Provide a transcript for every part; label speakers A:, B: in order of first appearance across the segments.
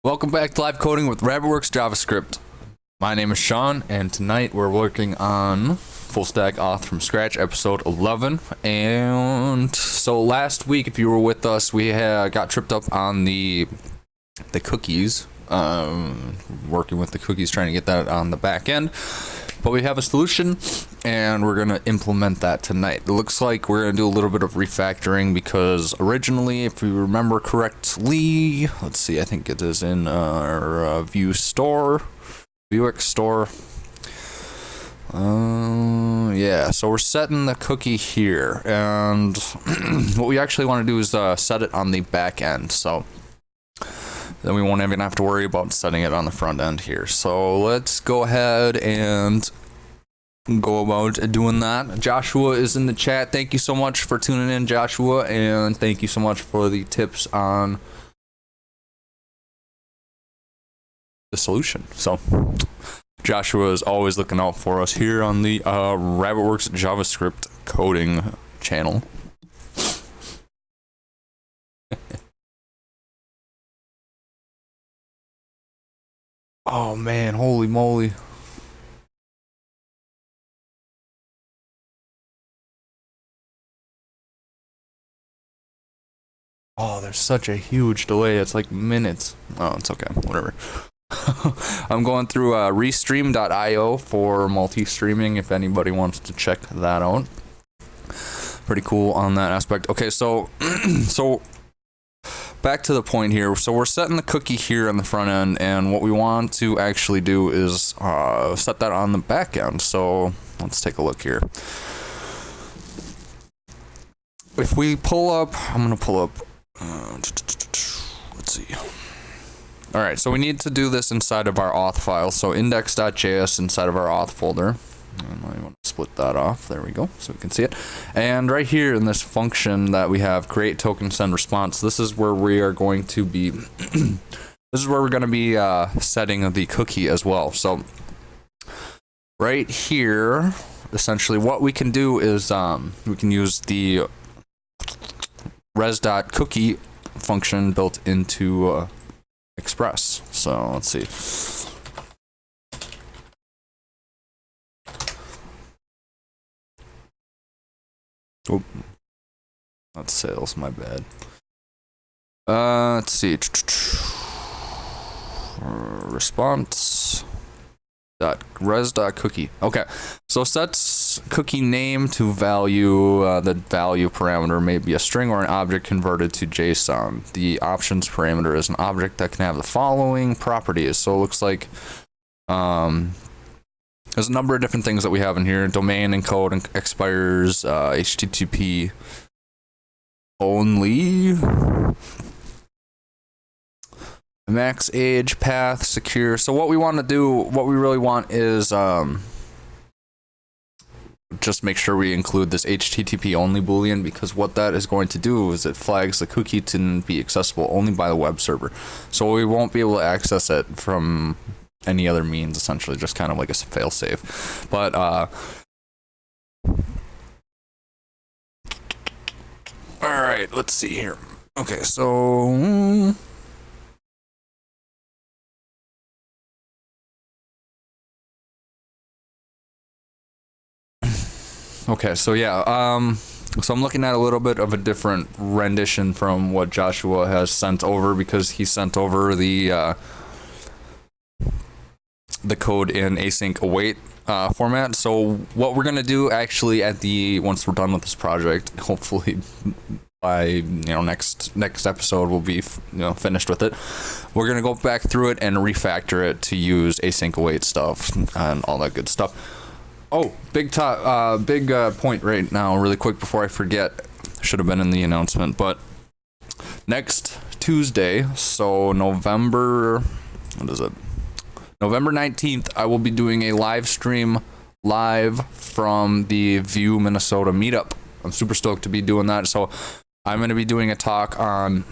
A: Welcome back to Live Coding with Rabbitwerks JavaScript. My name is Sean, and tonight we're working on FullStack Auth from scratch, episode 11. And so last week, if you were with us, we got tripped up on the cookies, working with the cookies, trying to get that on the back end. But we have a solution, and we're going to implement that tonight. It looks like we're going to do a little bit of refactoring because originally, if we remember correctly, let's see, I think it is in our Vue store, Vuex store. Yeah, so we're setting the cookie here, and what we actually want to do is set it on the back end. So then we won't even have to worry about setting it on the front end here. So let's go ahead and go about doing that. Joshua is in the chat. Thank you so much for tuning in, Joshua, and thank you so much for the tips on the solution. So Joshua is always looking out for us here on the Rabbitwerks JavaScript coding channel. Oh man, holy moly. Oh, there's such a huge delay. It's like minutes. Oh, it's okay. Whatever. I'm going through restream.io for multi-streaming if anybody wants to check that out. Pretty cool on that aspect. Okay, so back to the point here. So we're setting the cookie here on the front end, and what we want to actually do is set that on the back end. So let's take a look here. If we pull up, I'm going to pull up, let's see. All right, so we need to do this inside of our auth file. So index.js inside of our auth folder. And I want to split that off. There we go, so we can see it. And right here in this function that we have, create token send response, this is where we are going to be this is where we're going to be setting the cookie as well. So right here, essentially what we can do is we can use the res.cookie function built into Express. So let's see. Oh, that's sales, my bad. Let's see. Response dot res dot cookie. Okay, so sets cookie name to value. The value parameter may be a string or an object converted to JSON. The options parameter is an object that can have the following properties. So it looks like there's a number of different things that we have in here. Domain encode and expires, HTTP only, max age, path, secure. So what we want to do, what we really want is just make sure we include this HTTP only boolean, because what that is going to do is it flags the cookie to be accessible only by the web server. So we won't be able to access it from any other means, essentially, just kind of like a fail-safe. But all right, let's see here. Okay, so okay, so yeah, so I'm looking at a little bit of a different rendition from what Joshua has sent over, because he sent over the code in async await format. So what we're gonna do actually once we're done with this project, hopefully by next episode we'll be finished with it. We're gonna go back through it and refactor it to use async await stuff and all that good stuff. Oh, big point right now, really quick before I forget. Should have been in the announcement, but next Tuesday, so November 19th, I will be doing a live stream from the Vue Minnesota meetup. I'm super stoked to be doing that. So I'm going to be doing a talk on,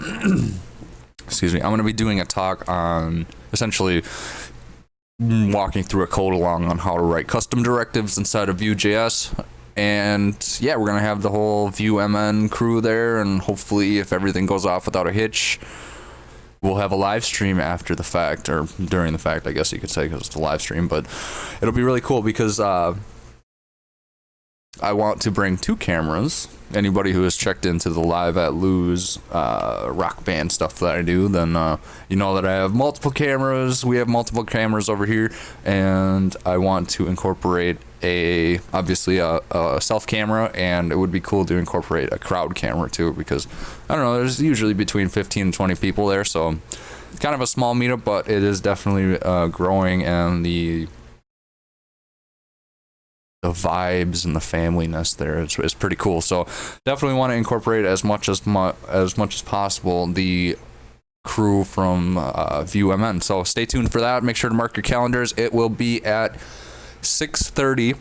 A: excuse me, I'm going to be doing a talk on essentially walking through a code along on how to write custom directives inside of vue.js. And yeah, we're going to have the whole Vue MN crew there, and hopefully if everything goes off without a hitch, we'll have a live stream after the fact, or during the fact, I guess you could say, because it's a live stream. But it'll be really cool because I want to bring 2 cameras. Anybody who has checked into the Live at Lou's rock band stuff that I do, then you know that I have multiple cameras. We have multiple cameras over here, and I want to incorporate obviously a self camera, and it would be cool to incorporate a crowd camera too, because I don't know, there's usually between 15 and 20 people there, so it's kind of a small meetup, but it is definitely growing, and the vibes and the familyness there is pretty cool. So definitely want to incorporate as much as possible the crew from VueMN. So stay tuned for that. Make sure to mark your calendars. It will be at 6:30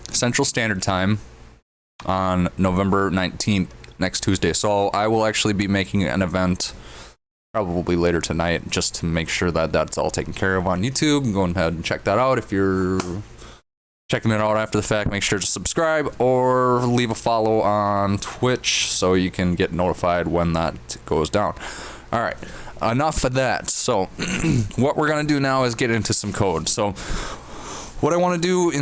A: Central Standard Time on November 19th, next Tuesday. So I will actually be making an event probably later tonight just to make sure that that's all taken care of on YouTube. Go ahead and check that out. If you're checking it out after the fact, make sure to subscribe or leave a follow on Twitch so you can get notified when that goes down. All right, enough of that. So what we're gonna do now is get into some code. So what I want to do,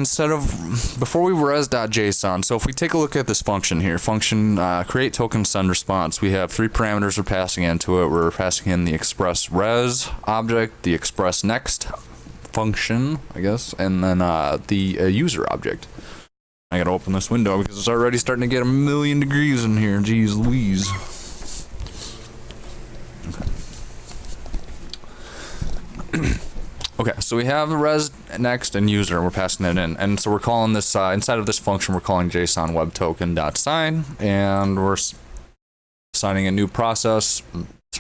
A: before we res.json, so if we take a look at this function here, function create token send response, we have 3 parameters we're passing into it. We're passing in the express res object, the express next function, I guess, and then the user object. I gotta open this window because it's already starting to get 1,000,000 degrees in here. Jeez Louise. Okay, so we have res next and user, and we're passing it in, and so we're calling this inside of this function, we're calling JSON Web Token.sign, and we're signing a new process.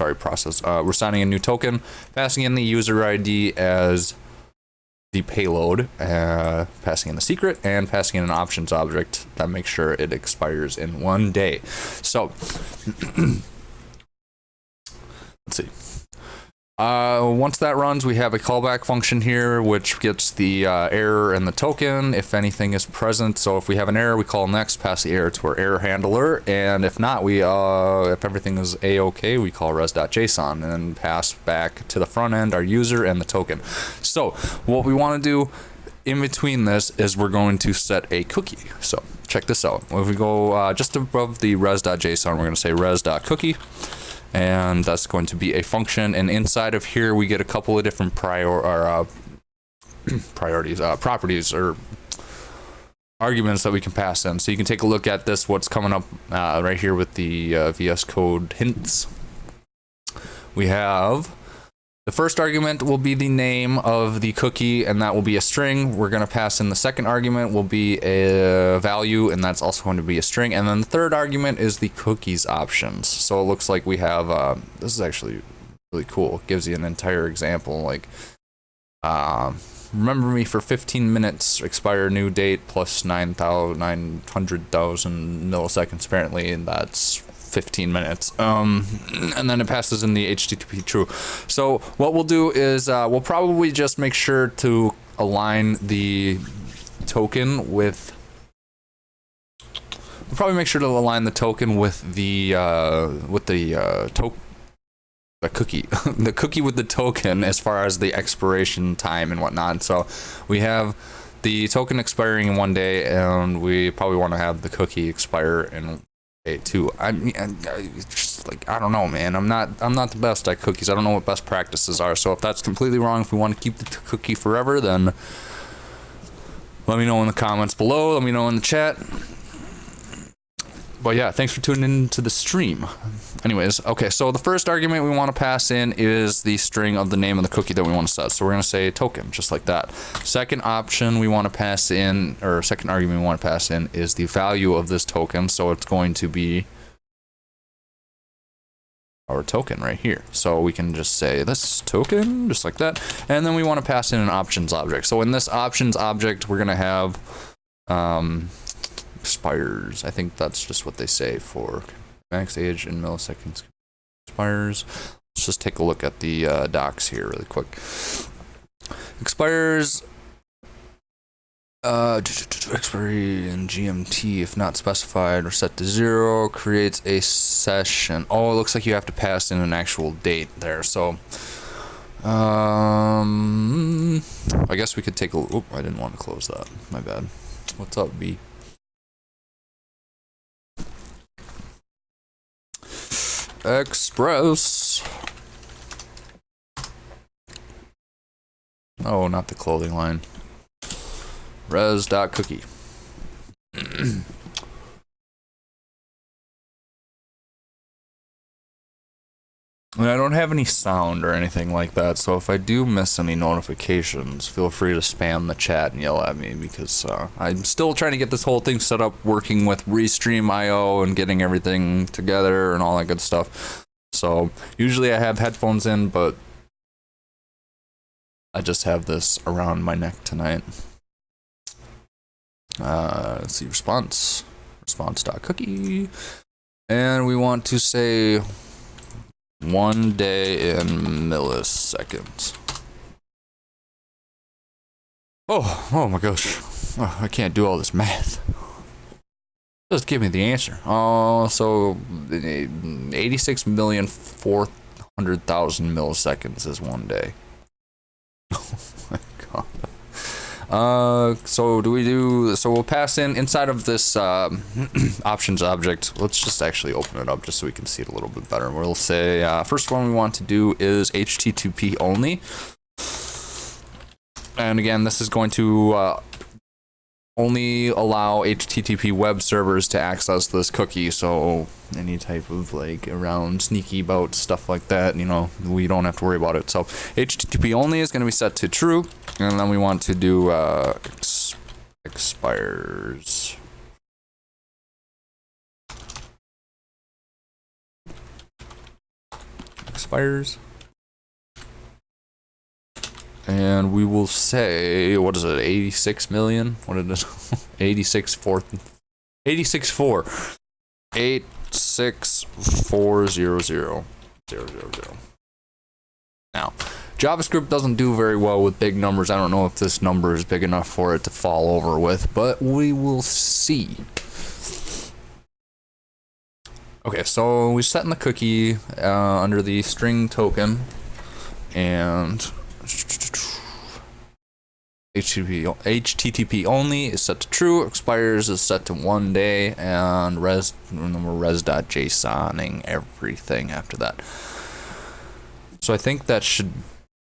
A: We're signing a new token, passing in the user ID as the payload, passing in the secret, and passing in an options object that makes sure it expires in 1 day. So let's see. Once that runs, we have a callback function here, which gets the error and the token if anything is present. So if we have an error, we call next, pass the error to our error handler, and if not, if everything is a-okay, we call res.json and then pass back to the front end our user and the token. So what we want to do in between this is we're going to set a cookie. So check this out. If we go just above the res.json, we're going to say res.cookie. And that's going to be a function, and inside of here we get a couple of different properties or arguments that we can pass in. So you can take a look at this, what's coming up right here with the VS Code hints. We have the first argument will be the name of the cookie, and that will be a string. We're going to pass in the second argument will be a value, and that's also going to be a string. And then the third argument is the cookies options. So it looks like we have, this is actually really cool. It gives you an entire example, like, remember me for 15 minutes, expire new date, plus 900,000 milliseconds apparently, and that's 15 minutes, and then it passes in the HTTP true. So what we'll do is we'll probably just make sure to align the token with the cookie the cookie with the token as far as the expiration time and whatnot. So we have the token expiring in 1 day, and we probably want to have the cookie expire in too. I mean, just like, I don't know, man. I'm not the best at cookies. I don't know what best practices are. So if that's completely wrong, if we want to keep the cookie forever, then let me know in the comments below. Let me know in the chat. But yeah, thanks for tuning in to the stream. Anyways, okay, so the first argument we want to pass in is the string of the name of the cookie that we want to set. So we're going to say token, just like that. Second option we want to pass in, or second argument we want to pass in, is the value of this token. So it's going to be our token right here. So we can just say this token, just like that. And then we want to pass in an options object. So in this options object, we're going to have expires. I think that's just what they say for max age in milliseconds expires. Let's just take a look at the docs here really quick. Expires Expiry in GMT if not specified or set to 0 creates a session. Oh, it looks like you have to pass in an actual date there. So, I guess we could take a. Oop, I didn't want to close that. My bad. What's up, B? Express. Oh, not the clothing line. Res.cookie. And I don't have any sound or anything like that, so if I do miss any notifications, feel free to spam the chat and yell at me, because I'm still trying to get this whole thing set up, working with Restream.io and getting everything together and all that good stuff. So usually I have headphones in, but I just have this around my neck tonight. Let's see, response.cookie, and we want to say 1 day in milliseconds. Oh my gosh. Oh, I can't do all this math. Just give me the answer. So 86,400,000 milliseconds is 1 day. Oh my god. So we'll pass in inside of this options object. Let's just actually open it up just so we can see it a little bit better. We'll say first one we want to do is HTTP only, and again this is going to only allow HTTP web servers to access this cookie. So any type of like around sneaky bout stuff like that, you know, we don't have to worry about it. So HTTP only is going to be set to true, and then we want to do expires. And we will say, what is it, 86 million? What is it? 86,400. 86,400,000. Now, JavaScript doesn't do very well with big numbers. I don't know if this number is big enough for it to fall over with, but we will see. Okay, so we set in the cookie under the string token, and HTTP only is set to true, expires is set to 1 day, and we're res.jsoning everything after that. So I think that should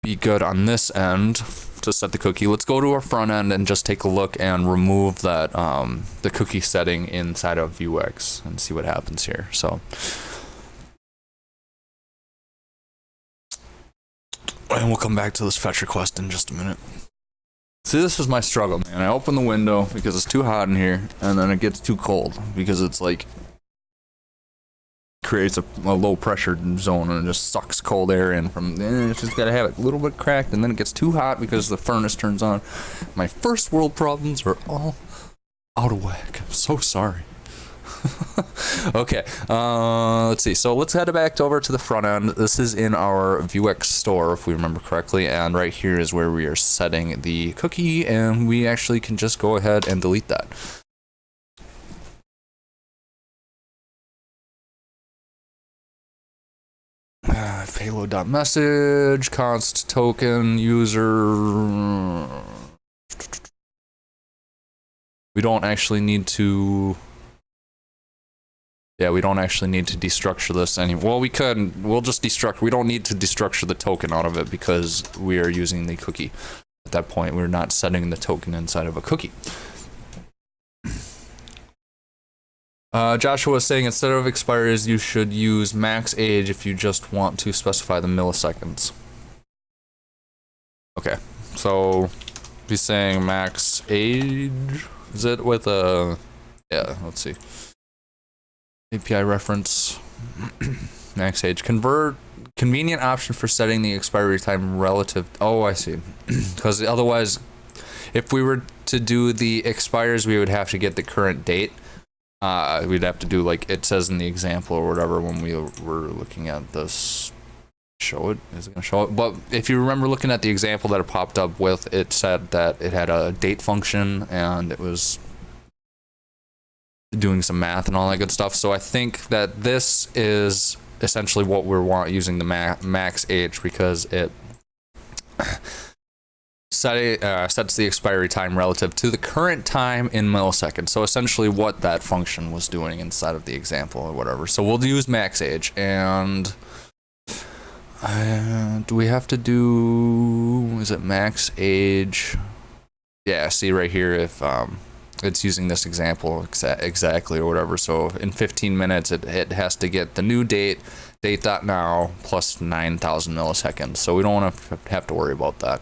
A: be good on this end to set the cookie. Let's go to our front end and just take a look and remove that the cookie setting inside of Vuex and see what happens here. So and we'll come back to this fetch request in just a minute. See, this is my struggle, man. I open the window because it's too hot in here, and then it gets too cold because it's like creates a low pressure zone and it just sucks cold air in from. It's just gotta have it a little bit cracked, and then it gets too hot because the furnace turns on. My first world problems are all out of whack. I'm so sorry. Okay, let's see. So let's head back over to the front end. This is in our Vuex store, if we remember correctly, and right here is where we are setting the cookie, and we actually can just go ahead and delete that. Payload.message, const token, user. We don't actually need to. Yeah, we don't actually need to destructure this anymore. Well, we could. We'll just destruct. We don't need to destructure the token out of it because we are using the cookie. At that point, we're not setting the token inside of a cookie. Joshua is saying instead of expires, you should use max age if you just want to specify the milliseconds. Okay, so he's saying max age. Is it with a? Yeah, let's see. API reference. Max age. Convenient option for setting the expiry time relative. Oh, I see. Because otherwise, if we were to do the expires, we would have to get the current date. We'd have to do like it says in the example or whatever when we were looking at this show it. Is it gonna show it? But if you remember looking at the example that it popped up with, it said that it had a date function and it was doing some math and all that good stuff. So I think that this is essentially what we're using the max age, because it sets the expiry time relative to the current time in milliseconds. So essentially what that function was doing inside of the example or whatever. So we'll use max age. And do we have to do, is it max age? Yeah, see right here if it's using this example exactly or whatever. So in 15 minutes it has to get the new date.now plus 9,000 milliseconds. So we don't want to have to worry about that.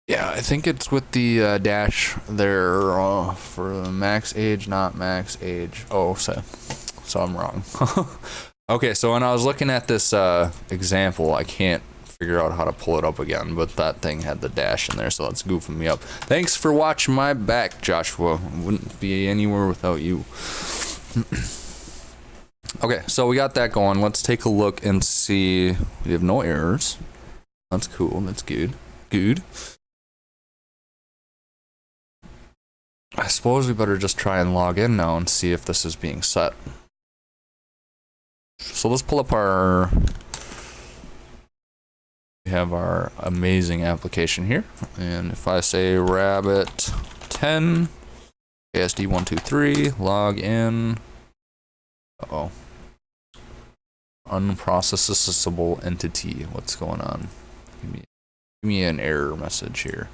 A: Yeah, I think it's with the dash there for the max age, not max age. Oh, so I'm wrong. Okay, so when I was looking at this example, I can't figure out how to pull it up again, but that thing had the dash in there, so that's goofing me up. Thanks for watching my back, Joshua. Wouldn't be anywhere without you. Okay, so we got that going. Let's take a look and see. We have no errors. That's cool. That's good. Good. I suppose we better just try and log in now and see if this is being set. So let's pull up our, we have our amazing application here. And if I say rabbit10, ASD123, log in. Uh-oh. Unprocessable entity. What's going on? Give me an error message here.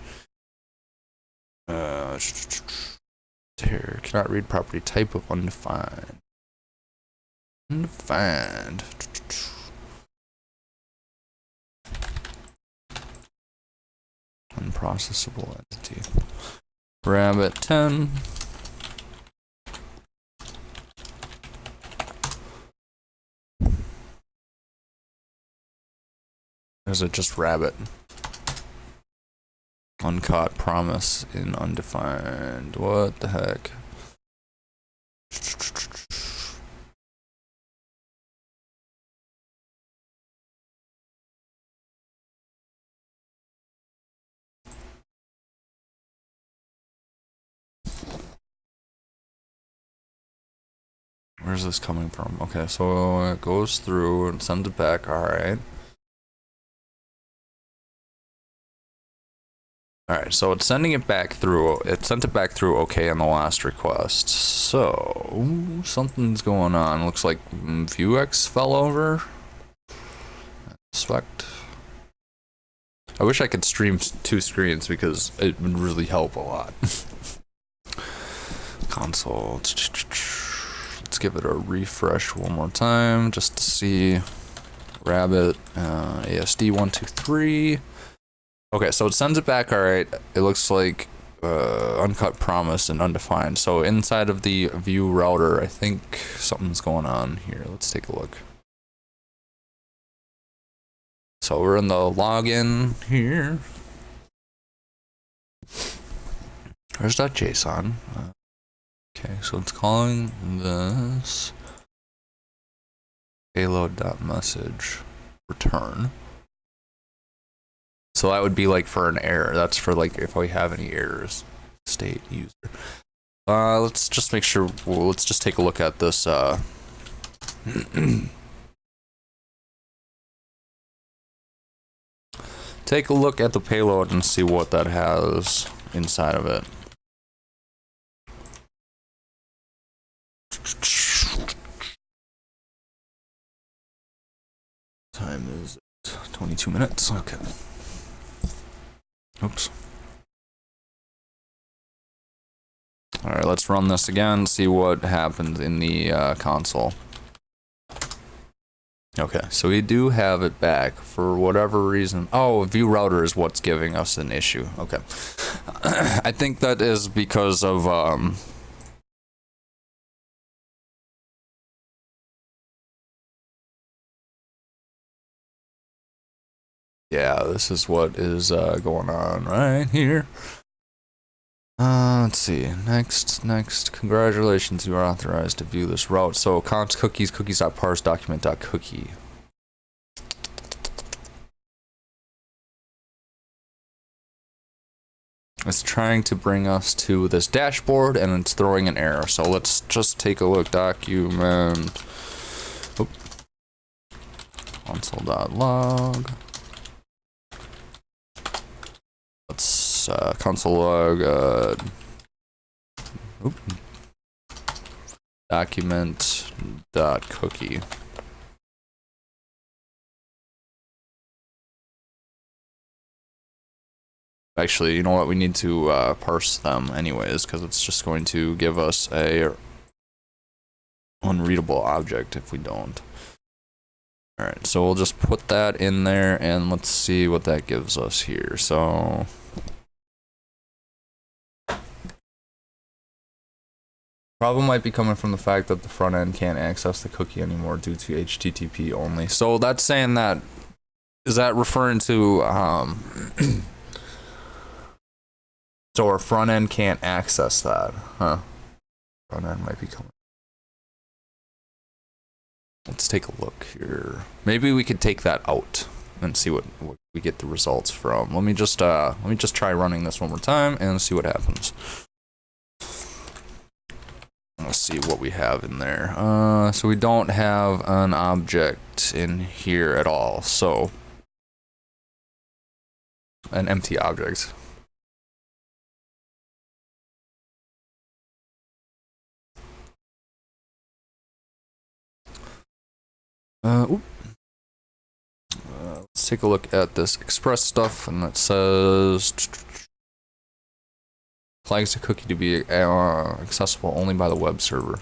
A: Here, cannot read property type of undefined. Undefined. Unprocessable entity. Rabbit10. Or is it just rabbit? Uncaught promise in undefined. What the heck? Where's this coming from? Okay, so it goes through and sends it back. Alright. Alright, so it's sending it back through. It sent it back through okay on the last request. So, something's going on. Looks like Vuex fell over. Suspect. I wish I could stream 2 screens because it would really help a lot. Console. Let's give it a refresh one more time just to see. Rabbit, ASD123. Okay, so it sends it back. All right. It looks like uncut promise and undefined. So inside of the view router, I think something's going on here. Let's take a look. So we're in the login here. Where's that JSON? Okay, so it's calling this payload.message return. So that would be like for an error. That's for like if we have any errors. State user. Let's just make sure. Well, let's just take a look at this. Take a look at the payload and see what that has inside of it. Time is 22 minutes. Okay. Oops. All right, let's run this again, see what happens in the console. Okay, so we do have it back for whatever reason. Oh, view router is what's giving us an issue. Okay. I think that is because of Yeah, this is what is going on right here. Let's see. Next. Congratulations, you are authorized to view this route. So const cookies, cookies.parse document.cookie. It's trying to bring us to this dashboard and it's throwing an error. So let's just take a look. Document. Console.log. Let's console log document.cookie. Actually, you know what? We need to parse them anyways, because it's just going to give us a unreadable object if we don't. Alright, so we'll just put that in there and let's see what that gives us here. So problem might be coming from the fact that the front end can't access the cookie anymore due to HTTP only. So that's saying that, is that referring to so our front end can't access that, huh? Front end might be coming. Let's take a look here. Maybe we could take that out and see what we get the results from. Let me just try running this one more time and see what happens. Let's see what we have in there. So we don't have an object in here at all. So an empty object. Let's take a look at this express stuff, and it says flags the cookie to be accessible only by the web server.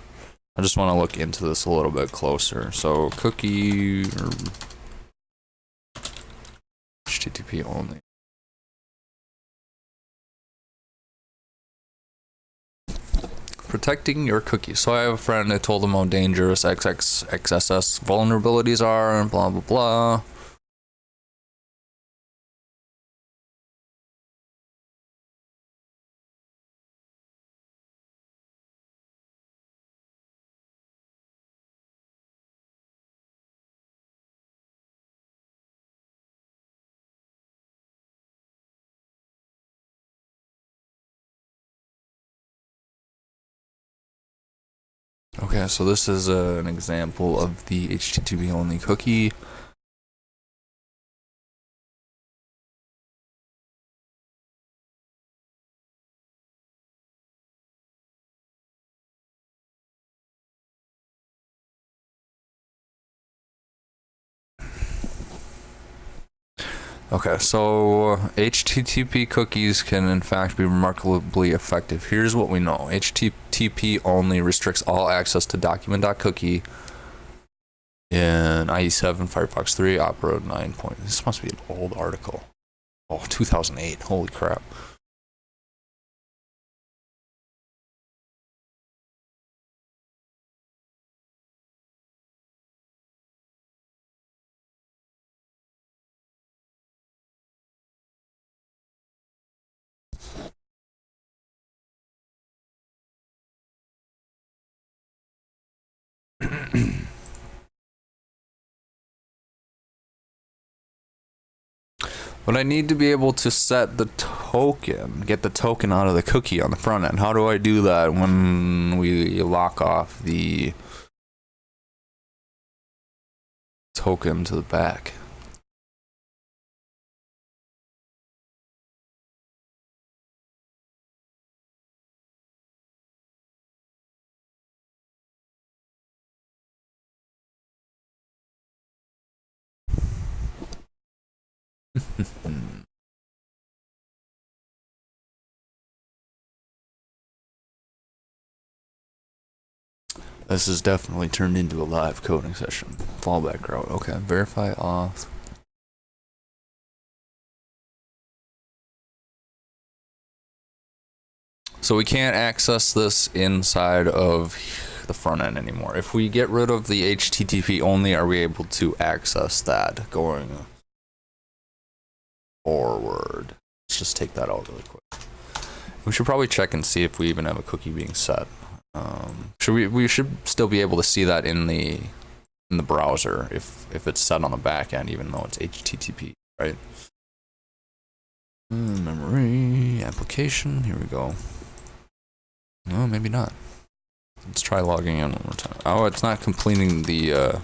A: I just want to look into this a little bit closer. So cookie or HTTP only. Protecting your cookies. So I have a friend, I told him how dangerous XXXSS vulnerabilities are and blah blah blah. Okay, so this is an example of the HTTP only cookie. Okay, so HTTP cookies can in fact be remarkably effective. Here's what we know. HTTP only restricts all access to document.cookie in IE7, Firefox 3, Opera 9. This must be an old article. Oh, 2008. Holy crap. But I need to be able to set the token, get the token out of the cookie on the front end. How do I do that when we lock off the token to the back? This is definitely turned into a live coding session. Fallback route. Okay, verify auth. So we can't access this inside of the front end anymore. If we get rid of the HTTP only, are we able to access that going? forward. Let's just take that out really quick. We should probably check and see if we even have a cookie being set. We should still be able to see that in the browser if it's set on the back end, even though it's HTTP, right? Memory application. Here we go. No, maybe not. Let's try logging in one more time. Oh, it's not completing the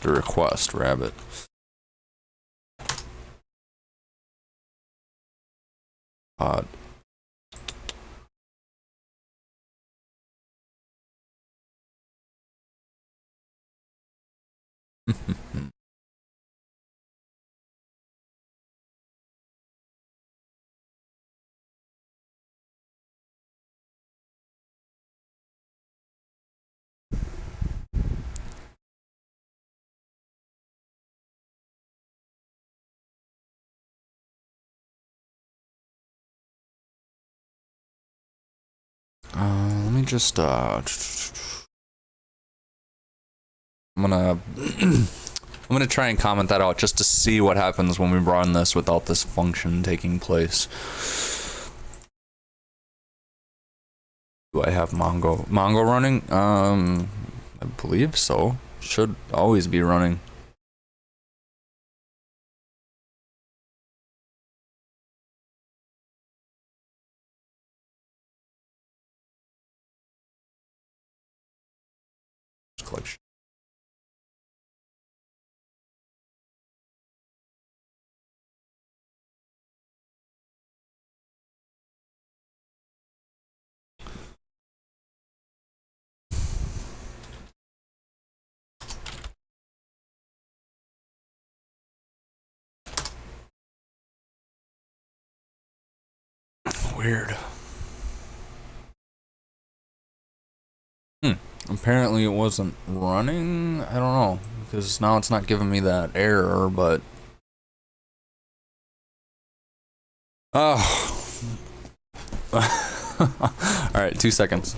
A: request, rabbit. Odd. Let me just I'm gonna I'm gonna try and comment that out just to see what happens when we run this without this function taking place. Do I have Mongo running? I believe so. Should always be running. Collection. Weird. Apparently it wasn't running. I don't know, because now it's not giving me that error, but oh. All right, 2 seconds.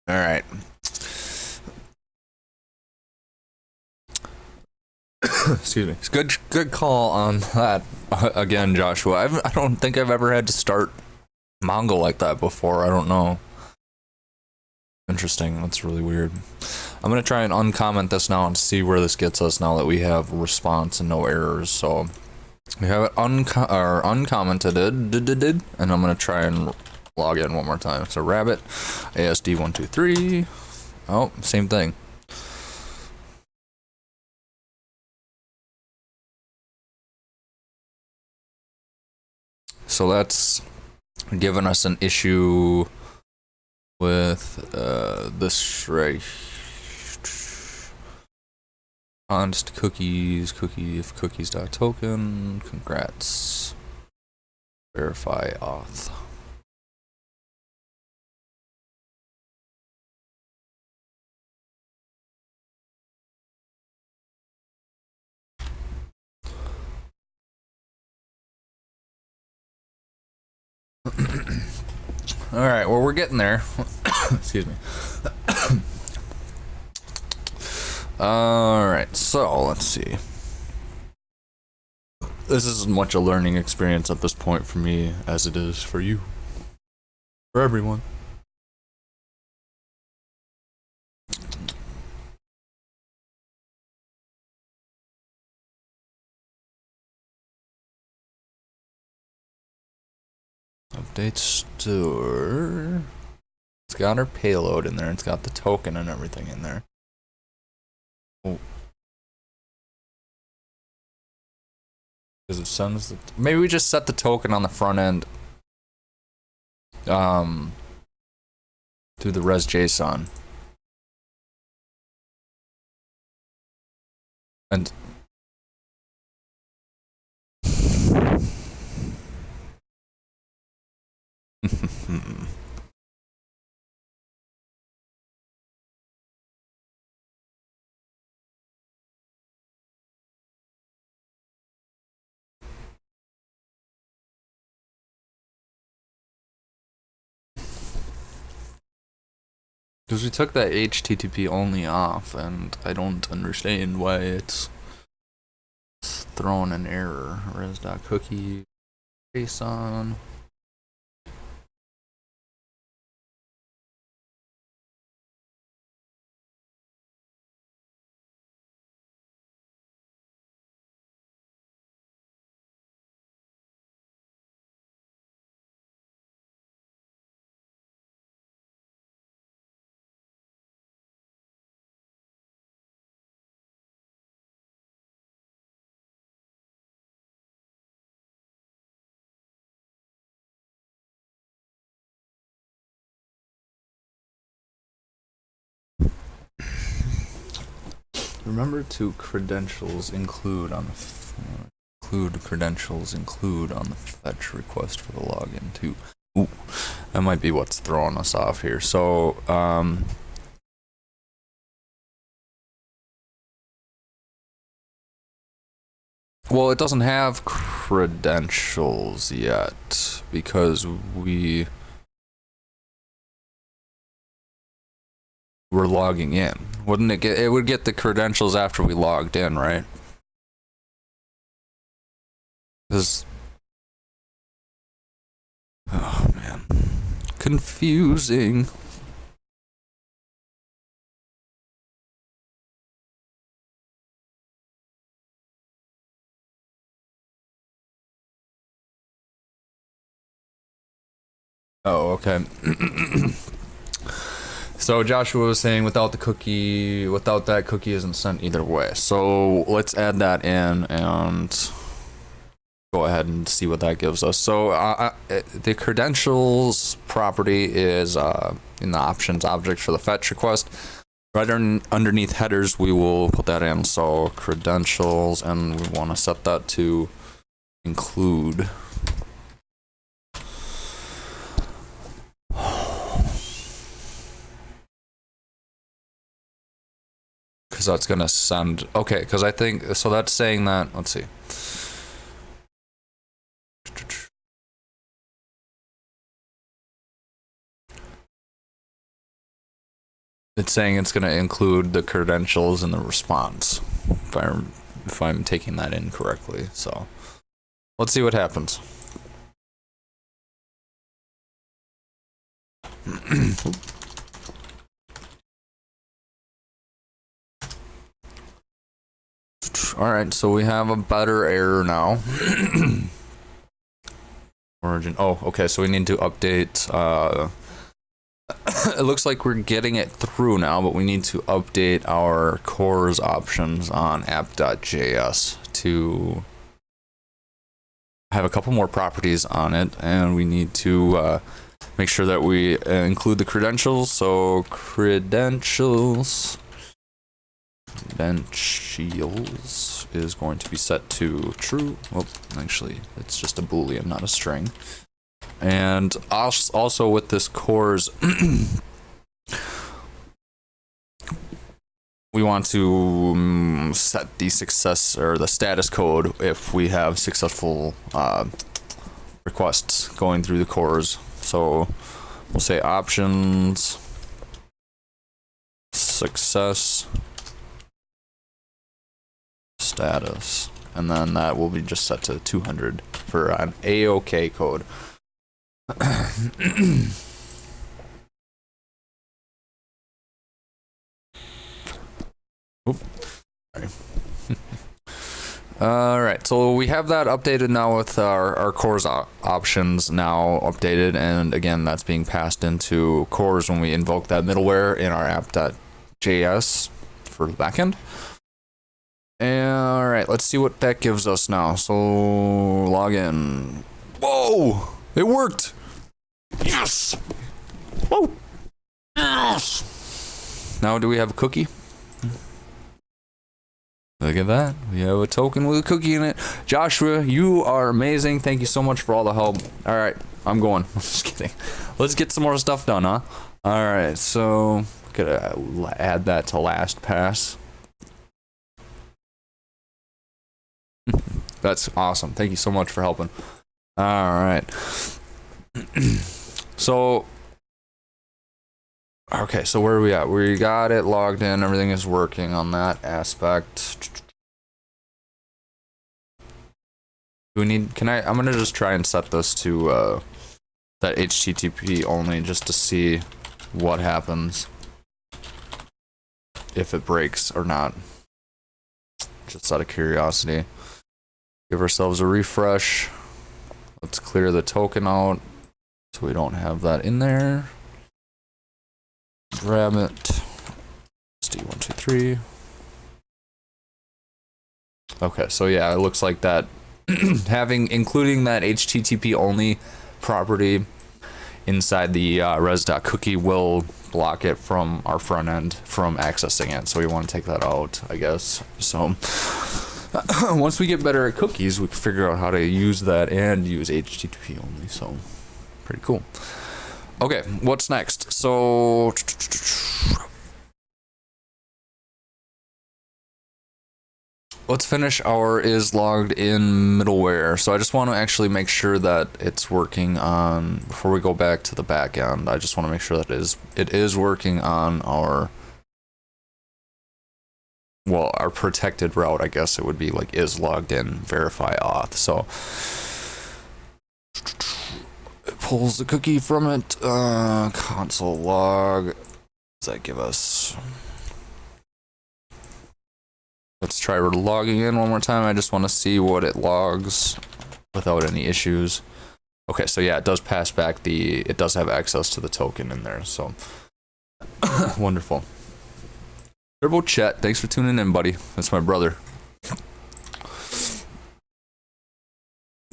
A: All right. Excuse me. It's good call on that again, Joshua. I don't think I've ever had to start Mongo like that before. I don't know. Interesting. That's really weird. I'm gonna try and uncomment this now and see where this gets us now that we have response and no errors. So we have it uncommented, and I'm gonna try and log in one more time. So rabbit ASD123. Oh, same thing. So that's given us an issue with this right. Const cookies, if cookies.token. Congrats. Verify auth. All right, well, we're getting there. Excuse me. All right, so let's see. This is as much a learning experience at this point for me as it is for you, for everyone. Update store. It's got our payload in there. It's got the token and everything in there. Oh. Because it sends the, maybe we just set the token on the front end through the res JSON. And because we took that HTTP only off, and I don't understand why it's throwing an error. Res.cookie JSON. Remember to credentials include on the credentials include on the fetch request for the login too. Ooh, that might be what's throwing us off here. So well, it doesn't have credentials yet because we're logging in. Wouldn't it get, it would get the credentials after we logged in, right? Because, oh man, confusing. Oh, okay. So Joshua was saying without that cookie isn't sent either way. So let's add that in and go ahead and see what that gives us. So the credentials property is in the options object for the fetch request. Right underneath headers, we will put that in. So credentials, and we want to set that to include. Because that's going to send, okay, because I think, so that's saying that, let's see. It's saying it's going to include the credentials in the response, if I'm taking that in correctly. So let's see what happens. All right, so we have a better error now. Origin. Oh, okay. So we need to update. It looks like we're getting it through now, but we need to update our cores options on app.js to have a couple more properties on it, and we need to make sure that we include the credentials. So credentials is going to be set to true. Well, actually, it's just a boolean, not a string. And also with this cores, we want to set the success or the status code if we have successful, for requests going through the cores. So we'll say options success status, and then that will be just set to 200 for an AOK code. Oop. Sorry. Alright, so we have that updated now with our cores options now updated, and again, that's being passed into cores when we invoke that middleware in our app.js for the backend. Alright, let's see what that gives us now. So, login. Whoa! It worked! Yes! Whoa! Yes! Now, do we have a cookie? Look at that. We have a token with a cookie in it. Joshua, you are amazing. Thank you so much for all the help. Alright, I'm going. I'm just kidding. Let's get some more stuff done, huh? Alright, so gotta add that to last pass. That's awesome. Thank you so much for helping. Alright. So okay, so where are we at? We got it logged in, everything is working on that aspect. Do we need, I'm gonna just try and set this to that HTTP only just to see what happens. If it breaks or not. Just out of curiosity. Give ourselves a refresh. Let's clear the token out so we don't have that in there. Grab it. SD123. Okay, so yeah, it looks like that including that HTTP only property inside the res.cookie will block it from our front end from accessing it. So we want to take that out, I guess. So once we get better at cookies, we can figure out how to use that and use HTTP only. So pretty cool. Okay, what's next? So let's finish our IsLoggedIn middleware. So I just want to actually make sure that it's working on, before we go back to the back end, I just want to make sure that it is working on our, well, our protected route. I guess it would be like IsLoggedIn.verify auth. So it pulls the cookie from it. Console log. Does that give us? Let's try logging in one more time. I just want to see what it logs without any issues. Okay, so yeah, it does pass back it does have access to the token in there, so wonderful. Turbo Chet, thanks for tuning in, buddy. That's my brother.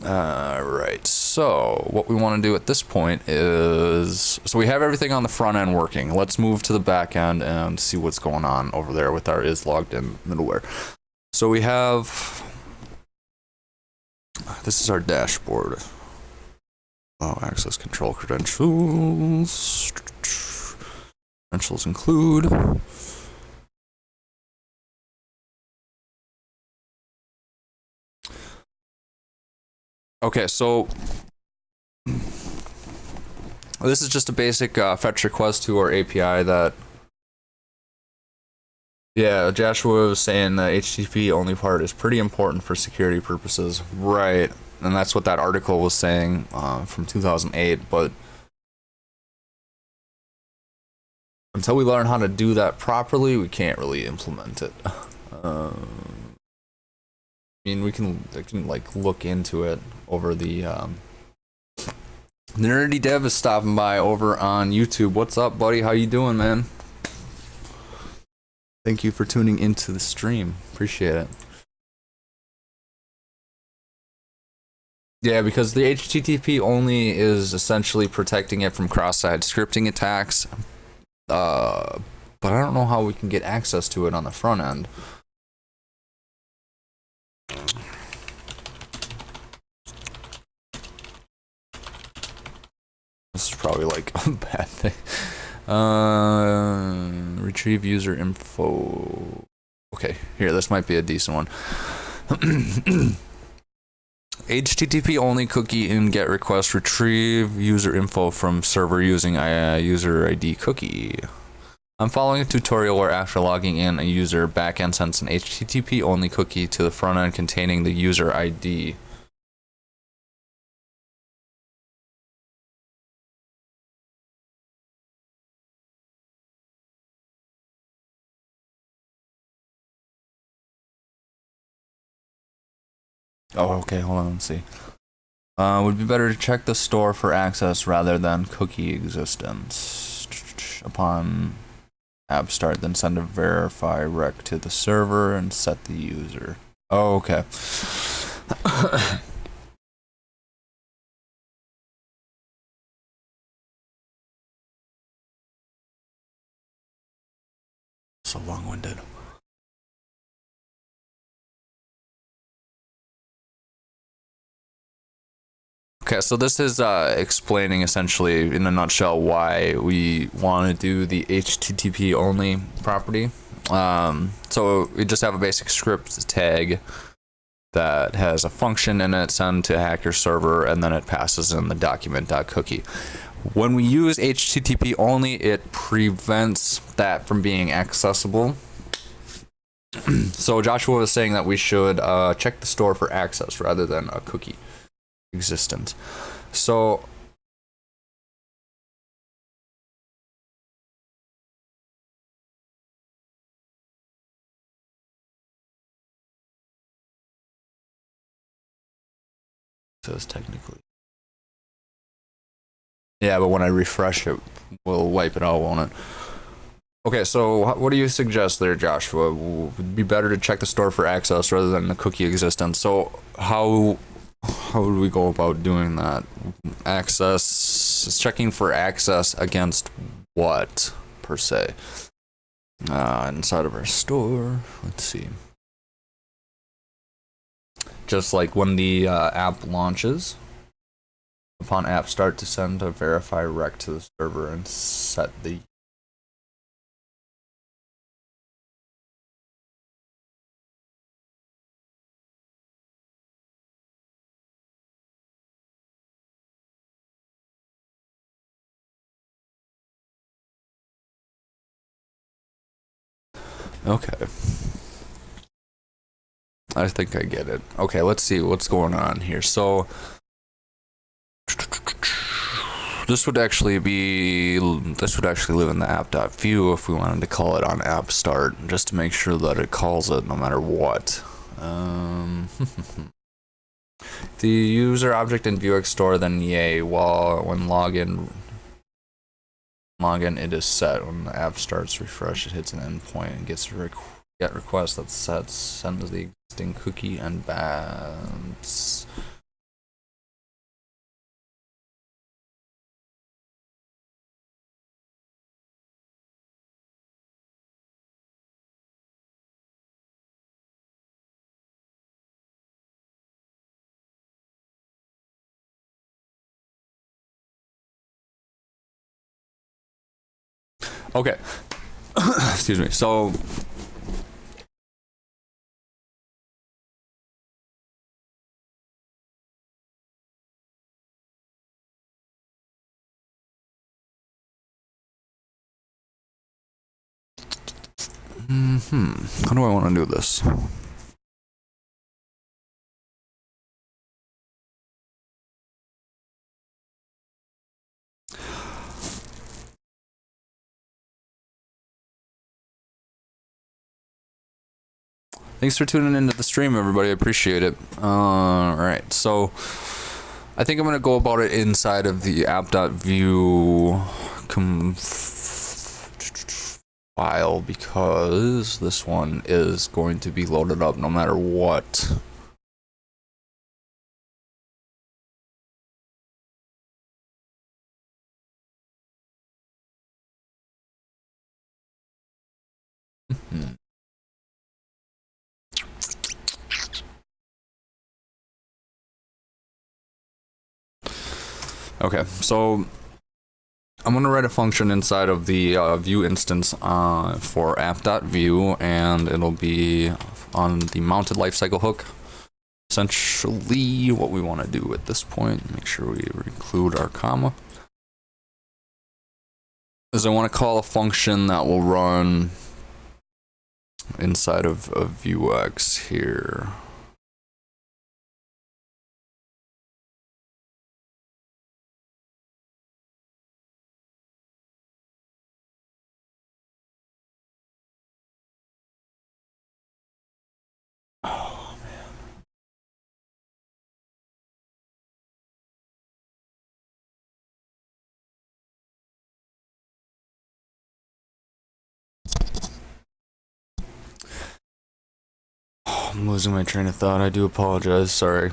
A: Alright, so what we want to do at this point is, so we have everything on the front end working. Let's move to the back end and see what's going on over there with our IsLoggedIn middleware. So we have, this is our dashboard. Oh, access control credentials. Credentials include. Okay, so this is just a basic fetch request to our API that, yeah, Joshua was saying the HTTP only part is pretty important for security purposes. Right, and that's what that article was saying from 2008, but until we learn how to do that properly, we can't really implement it. I mean, we can like look into it over the Nerdy Dev is stopping by over on YouTube. What's up, buddy? How you doing, man? Thank you for tuning into the stream. Appreciate it. Yeah, because the HTTP only is essentially protecting it from cross-site scripting attacks. But I don't know how we can get access to it on the front end. This is probably like a bad thing. Retrieve user info. Okay, here, this might be a decent one. HTTP only cookie in GET request, retrieve user info from server using a user ID cookie. I'm following a tutorial where after logging in, a user backend sends an HTTP only cookie to the front end containing the user ID. Oh, okay, hold on, let's see. Would be better to check the store for access rather than cookie existence. Upon app start, then send a verify rec to the server and set the user. Oh, okay. So long-winded. Okay, so this is explaining essentially in a nutshell why we want to do the HTTP only property. So we just have a basic script tag that has a function in it sent to a hacker server, and then it passes in the document.cookie. When we use HTTP only, it prevents that from being accessible. So Joshua was saying that we should check the store for access rather than a cookie existence. So it's technically, yeah, but when I refresh it, we'll wipe it out, won't it? Okay, so what do you suggest there, Joshua? Would be better to check the store for access rather than the cookie existence. So how would we go about doing that? Access, checking for access against what, per se? Inside of our store, let's see. Just like when the app launches, upon app start, to send a verify rec to the server and set the. Okay. I think I get it. Okay, let's see what's going on here. So this would actually live in the app.vue if we wanted to call it on app start, just to make sure that it calls it no matter what. The user object in Vuex store, then yay, while when login it is set. When the app starts refresh, it hits an endpoint and gets a get request that sends the existing cookie and bans. Okay. Excuse me. So how do I want to do this? Thanks for tuning into the stream, everybody. I appreciate it. Alright, so I think I'm going to go about it inside of the app.vue file, because this one is going to be loaded up no matter what. Okay, so I'm going to write a function inside of the Vue instance for app.vue, and it'll be on the mounted lifecycle hook. essentially what we want to do at this point, make sure we include our comma, is I want to call a function that will run inside of Vuex here. Oh man. Oh, I'm losing my train of thought. I do apologize. Sorry.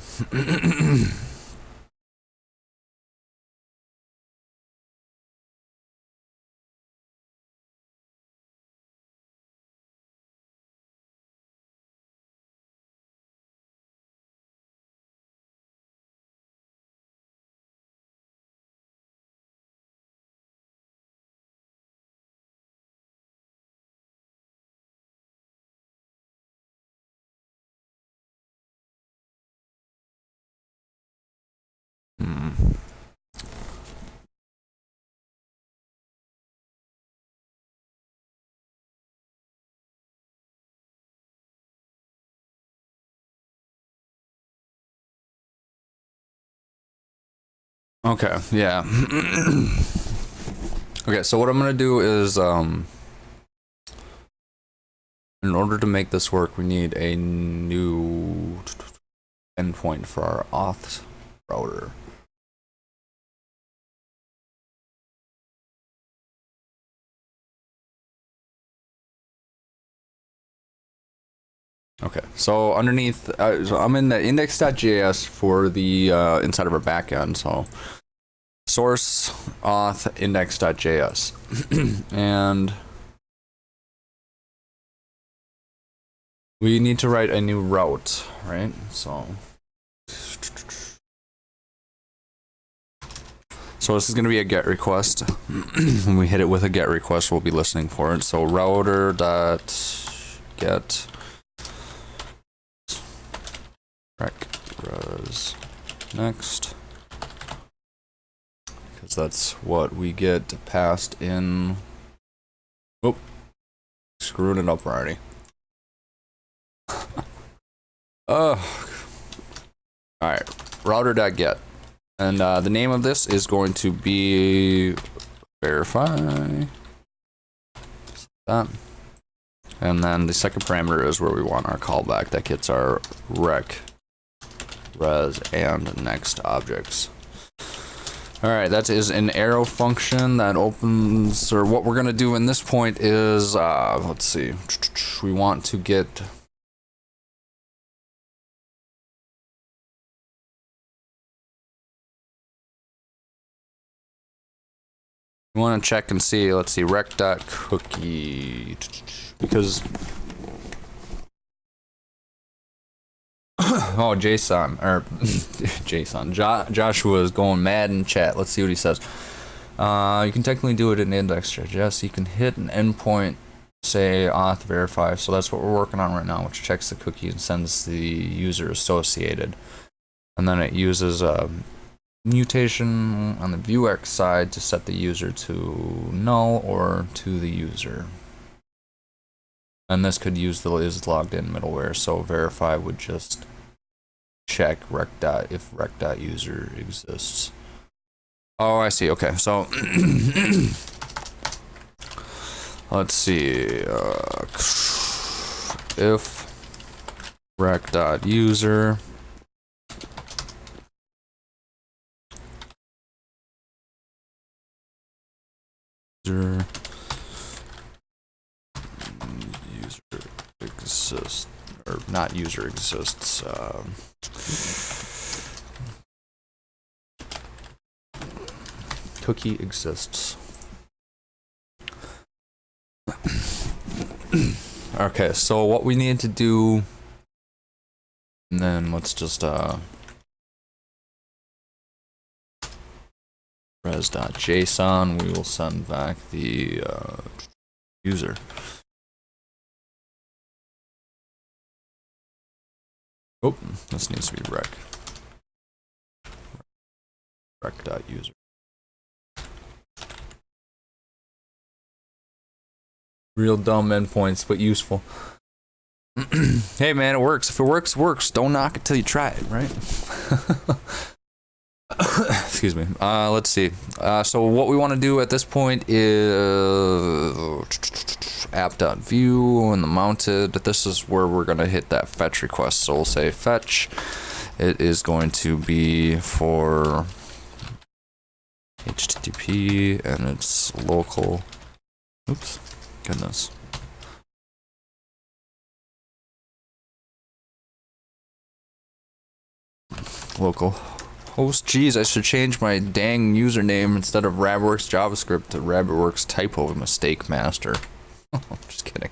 A: Okay, yeah. Okay, so what I'm gonna do is, in order to make this work, we need a new endpoint for our auth router. Okay, so underneath, so I'm in the index.js for the inside of our backend. So source auth index.js, and we need to write a new route, right? So this is going to be a GET request. When we hit it with a GET request, we'll be listening for it. So router.get res next, because that's what we get passed in. Oh, screwing it up already. Alright, router.get. And the name of this is going to be verify. That. And then the second parameter is where we want our callback that gets our rec, res, and next objects. Alright, that is an arrow function that opens, or what we're going to do in this point is, let's see, we want to get we want to check and see, let's see, rec.cookie, because oh, JSON, or JSON, Joshua is going mad in chat. Let's see what he says. You can technically do it in index.js. You can hit an endpoint, say auth verify. So that's what we're working on right now, which checks the cookie and sends the user associated. And then it uses a mutation on the Vuex side to set the user to null or to the user. And this could use the IsLoggedIn Middleware, so verify would just check if rec.user exists. Oh, I see. Okay, so let's see. If rec.user user exists, or not user exists, cookie exists. Okay, so what we need to do, and then let's just res.json, we will send back the user. Oh, this needs to be rec.user. Real dumb endpoints, but useful. Hey man, it works. If it works, it works. Don't knock it till you try it, right? Excuse me. Let's see. So what we want to do at this point is app.view and the mounted. This is where we're going to hit that fetch request. So we'll say fetch. It is going to be for HTTP and it's local. Oops. Goodness. Local host. Geez, I should change my dang username instead of rabbitwerks JavaScript to rabbitwerks typo mistake master. Just kidding.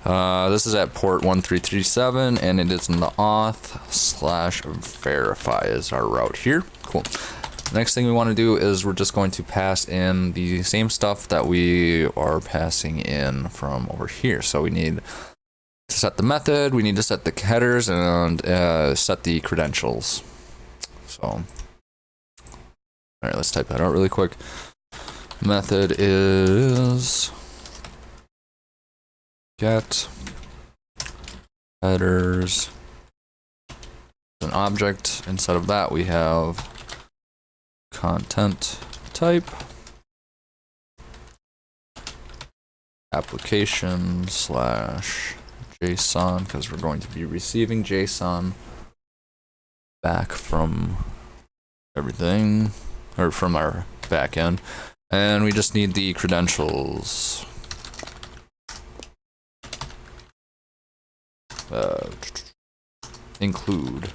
A: This is at port 1337 and it is in the auth/verify is our route here. Cool. Next thing we want to do is we're just going to pass in the same stuff that we are passing in from over here. So we need to set the method, we need to set the headers, and set the credentials. So, all right, let's type that out really quick. Method is get headers. An object. Instead of that, we have content type application /JSON, because we're going to be receiving JSON back from everything, or from our backend, and we just need the credentials. Include.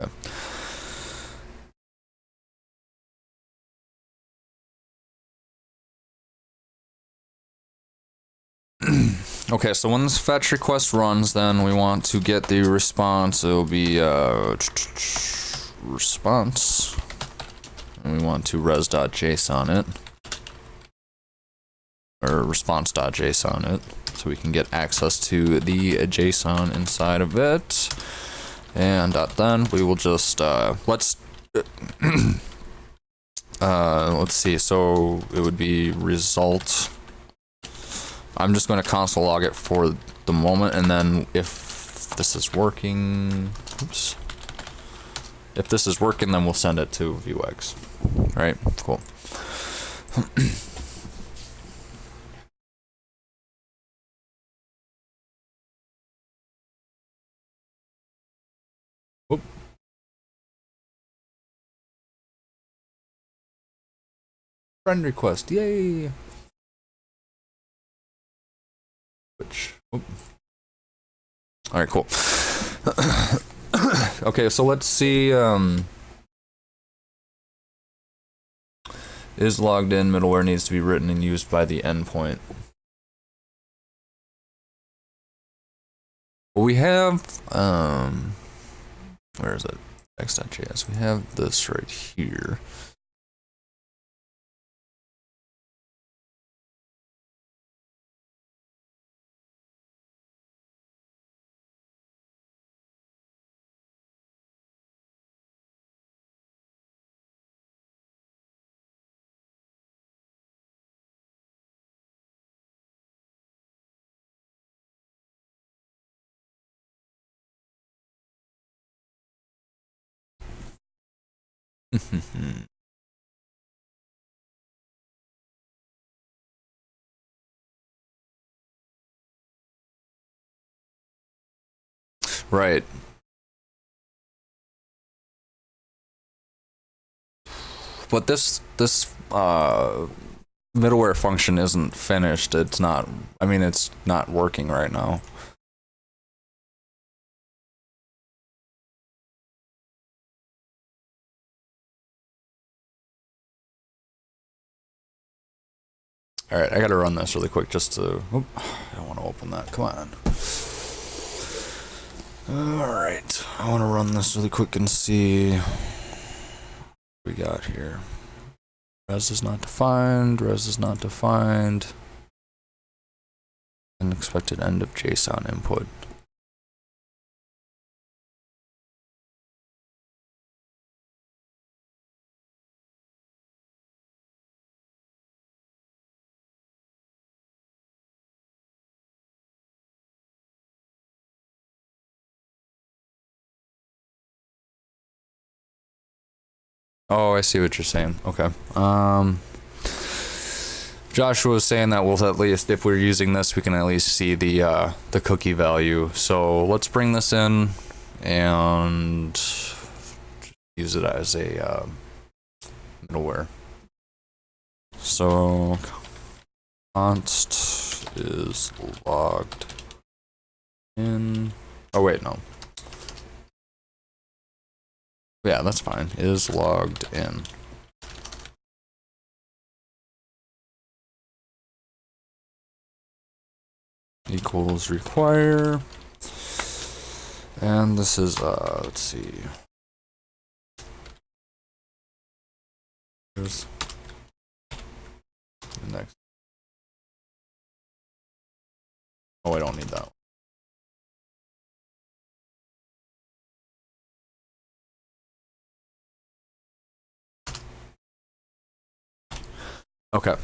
A: Okay. Okay, so when this fetch request runs, then we want to get the response. It will be response, and we want to res.json it, or response.json it, so we can get access to the JSON inside of it. And then we will just let's see. So it would be result. I'm just going to console log it for the moment, and then if this is working, oops. If this is working, then we'll send it to Vuex. Right? Cool. Whoop. Friend request, yay! Which, all right, cool. Okay, so let's see. IsLoggedIn Middleware needs to be written and used by the endpoint. Well, we have where is it? X.js. We have this right here. Right. But this middleware function isn't finished. It's not. I mean, it's not working right now. All right, I gotta run this really quick just to. I don't want to open that. Come on. All right, I want to run this really quick and see what we got here. Res is not defined. Res is not defined. Unexpected end of JSON input. Oh, I see what you're saying. Okay. Joshua was saying that we'll at least, if we're using this, we can at least see the cookie value. So let's bring this in and use it as a middleware. So const is logged in. Oh wait, no. Yeah, that's fine. Is logged in. Equals require. And this is let's see. Here's the next. Oh, I don't need that one. Okay.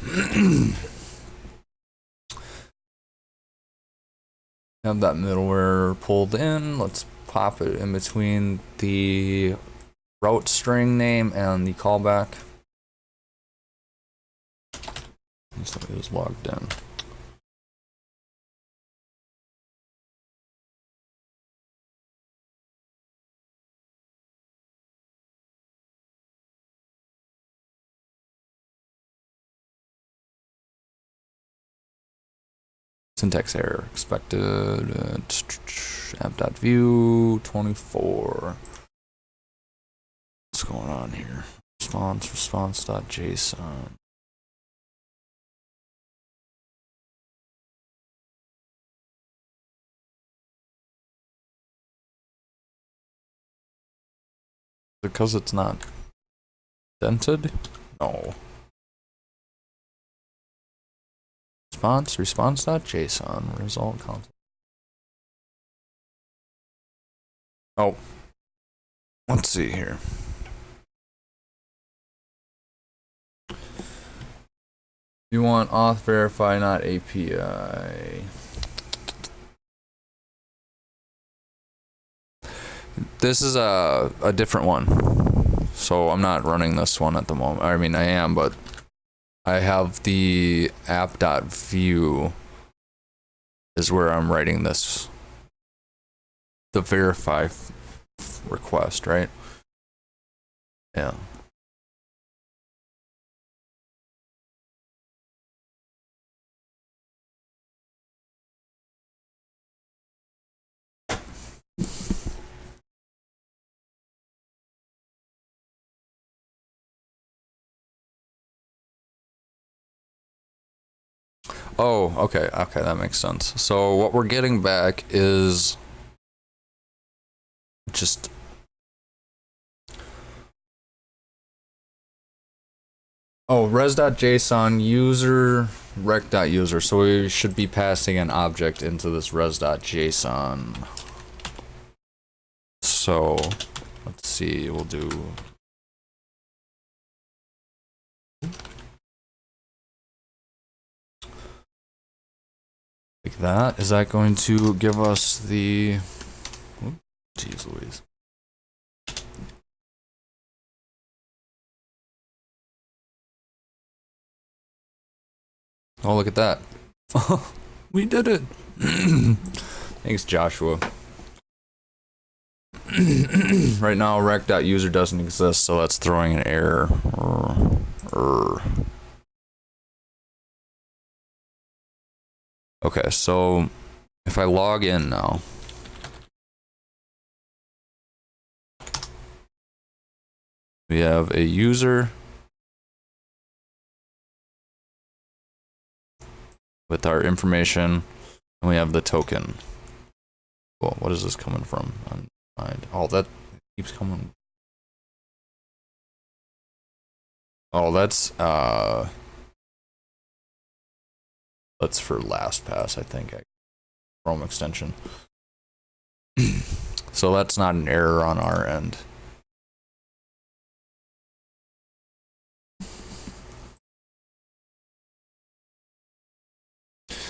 A: Have that middleware pulled in. Let's pop it in between the route string name and the callback. So it is logged in. Syntax error expected. App.vue.24. What's going on here? Response.json. Because it's not dented? No. Response.json. Result content. Oh. Let's see here. You want auth verify, not API. This is a different one. So I'm not running this one at the moment. I mean, I am, but I have the app.vue is where I'm writing this. The verify request, right? Yeah. Oh, okay, that makes sense. So what we're getting back is just res.json user rec.user. So we should be passing an object into this res.json. So let's see, we'll do like that. Is that going to give us the, geez Louise. Oh, look at that. We did it. Thanks, Joshua. Right now, rec.user doesn't exist, so that's throwing an error. Okay, so if I log in now, we have a user with our information, and we have the token. Well, what is this coming from? Oh, that keeps coming. Oh, that's That's for LastPass, I think. Chrome extension. So that's not an error on our end.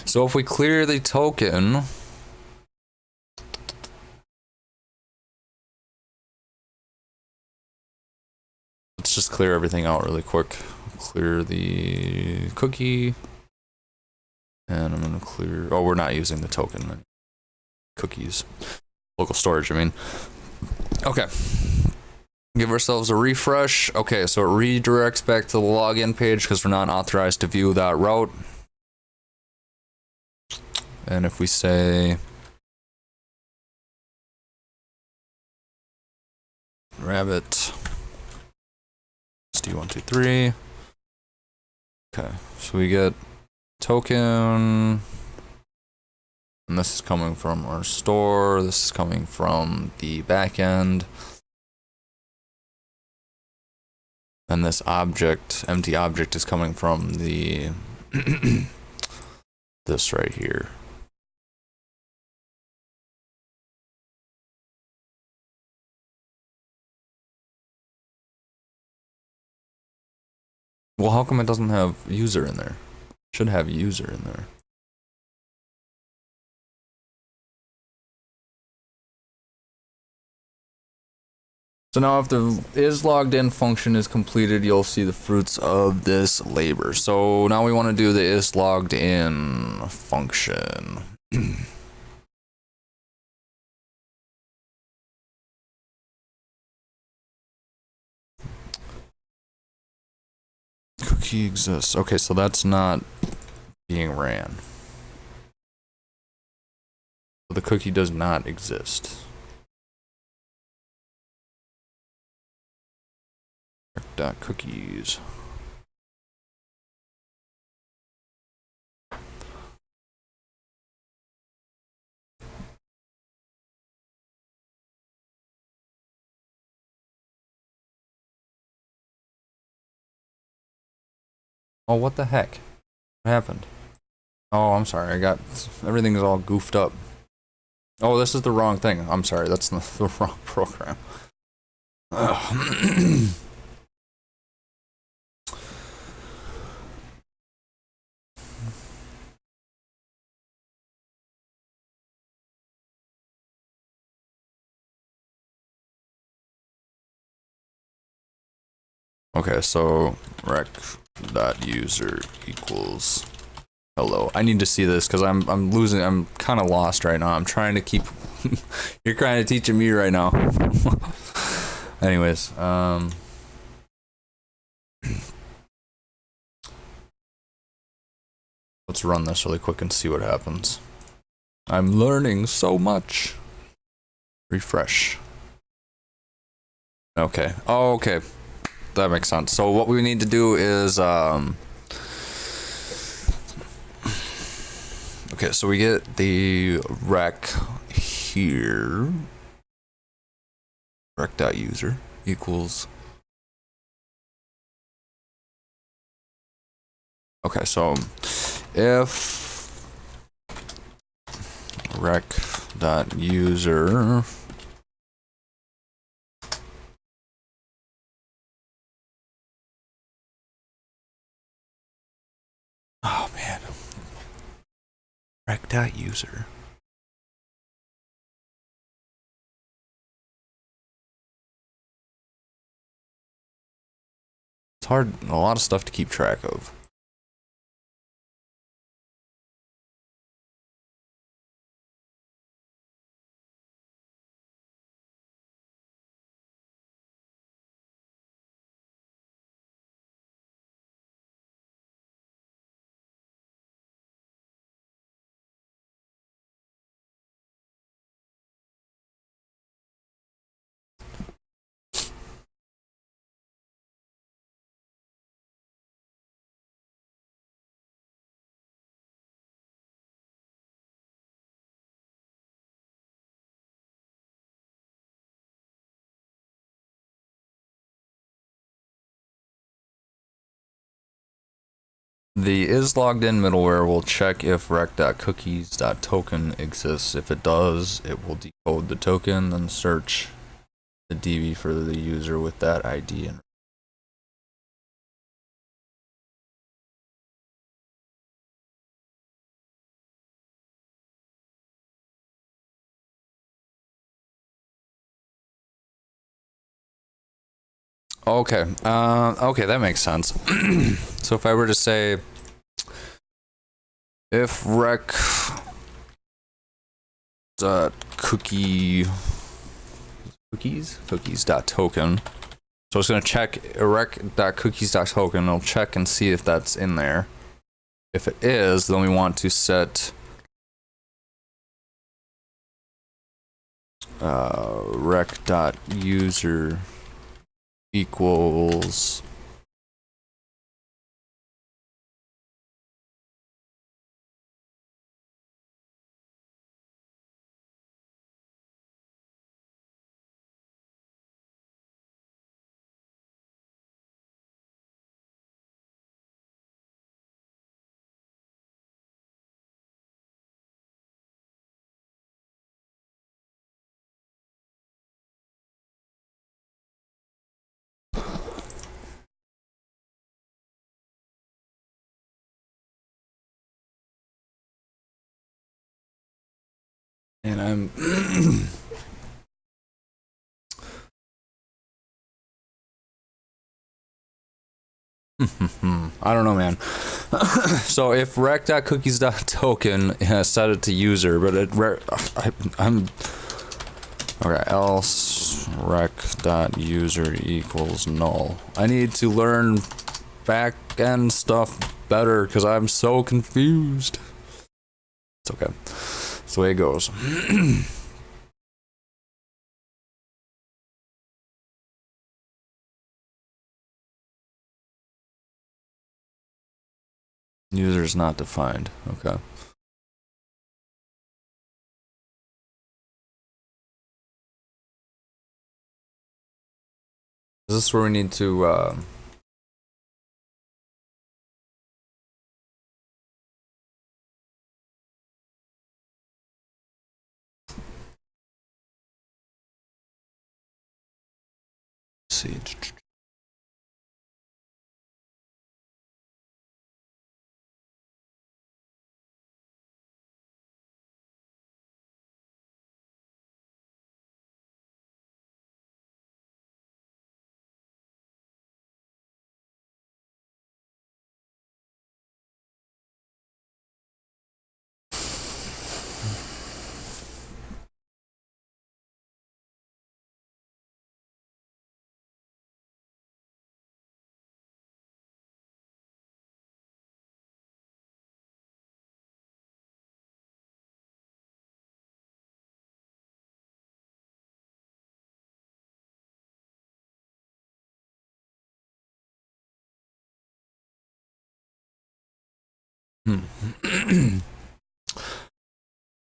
A: So if we clear the token, let's just clear everything out really quick. Clear the cookie, and I'm gonna clear, oh, we're not using the token. Cookies. Local storage, I mean. Okay. Give ourselves a refresh. Okay, so it redirects back to the login page because we're not authorized to view that route. And if we say rabbit SD123, okay, so we get token, and this is coming from our store, this is coming from the backend, and this object, empty object, is coming from the this right here. Well, how come it doesn't have user in there? It should have user in there. So now if the IsLoggedIn function is completed, you'll see the fruits of this labor. So now we want to do the IsLoggedIn function. Cookie exists. Okay, so that's not being ran. The cookie does not exist. Cookies. Oh, what the heck? What happened? Oh, I'm sorry. I got everything's all goofed up. Oh, this is the wrong thing. I'm sorry. That's the wrong program. Okay, so rec.user equals hello. I need to see this because I'm losing. I'm kind of lost right now. I'm trying to keep. You're kind of teaching me right now. Anyways, let's run this really quick and see what happens. I'm learning so much. Refresh. Okay. Oh, okay. That makes sense. So what we need to do is okay, so we get the rec here. Rec.user equals. Okay, so if rec.user oh man, rec.user it's hard, a lot of stuff to keep track of. The IsLoggedIn Middleware will check if rec.cookies.token exists. If it does, it will decode the token, then search the DB for the user with that ID. Okay, okay, that makes sense. So if I were to say, if rec dot cookies dot token, so it's going to check rec.cookies dot token. It'll check and see if that's in there. If it is, then we want to set rec dot user equals and I'm I don't know, man. So if rec.cookies.token set it to user, but I'm okay, else rec.user equals null. I need to learn backend stuff better because I'm so confused. It's okay. That's the way it goes. User is not defined. Okay. Is this where we need to see?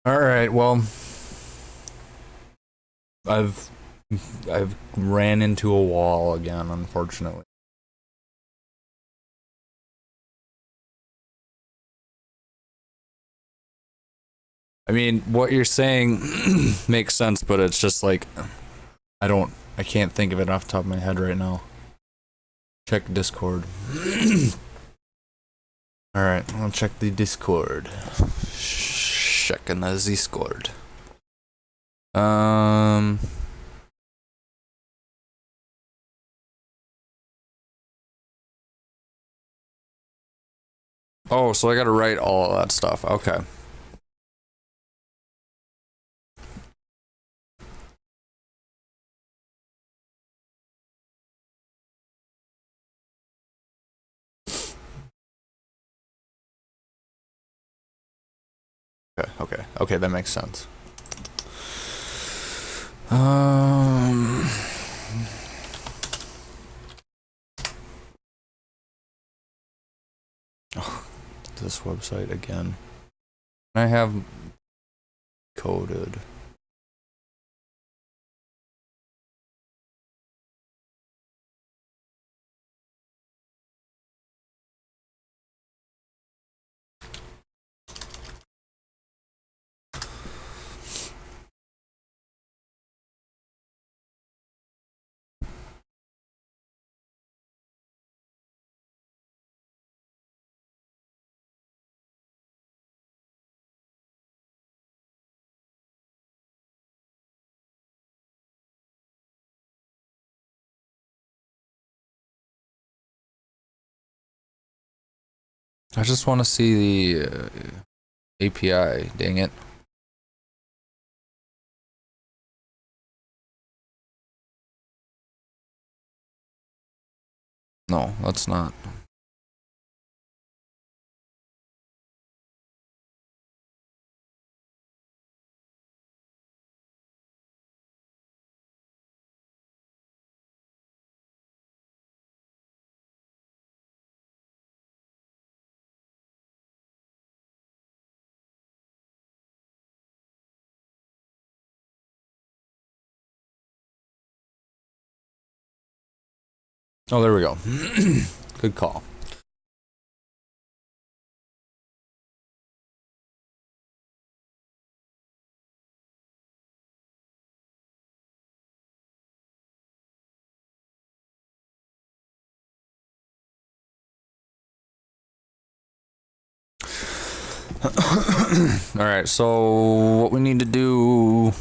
A: All right. Well, I've ran into a wall again, unfortunately. I mean, what you're saying makes sense, but it's just like I can't think of it off the top of my head right now. Check Discord. All right, I'll check the Discord. Checking the Discord. Oh, so I gotta write all of that stuff. Okay. Okay, that makes sense. Oh, this website again. I have coded. I just want to see the API, dang it. No, that's not. Oh, there we go. Good call. All right, so what we need to do.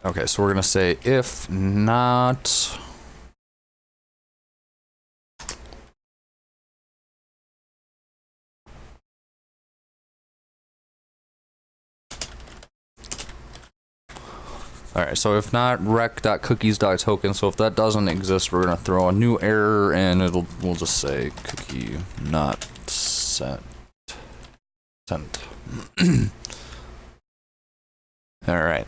A: Okay, so we're gonna say if not. All right, so if not rec.cookies.token, so if that doesn't exist, we're gonna throw a new error and we'll just say cookie not sent. All right.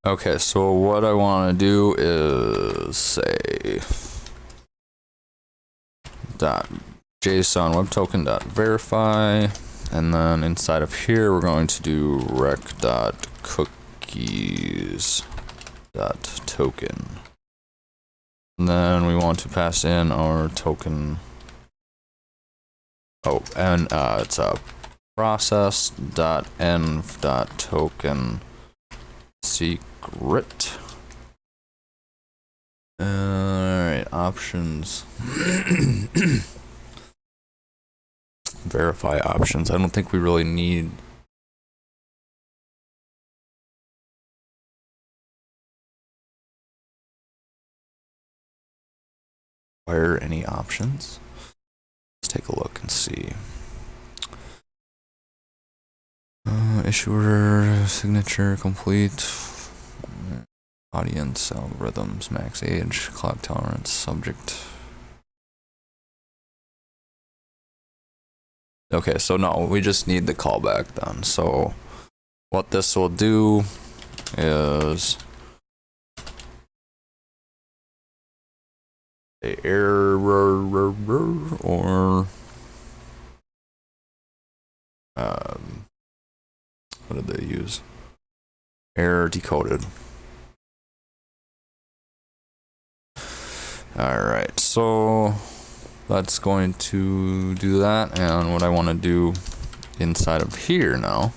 A: Okay, so what I want to do is say dot JSON Web Token.verify, and then inside of here we're going to do rec.cookies.token, and then we want to pass in our token. Oh, and it's a process.env.token secret. Alright, options. Verify options. I don't think we really need. Require any options? Let's take a look and see. Issuer, signature, complete. Audience, algorithms, max age, clock tolerance, subject. Okay, so no, we just need the callback then. So what this will do is a error or what did they use? Error decoded. Alright, so that's going to do that, and what I want to do inside of here now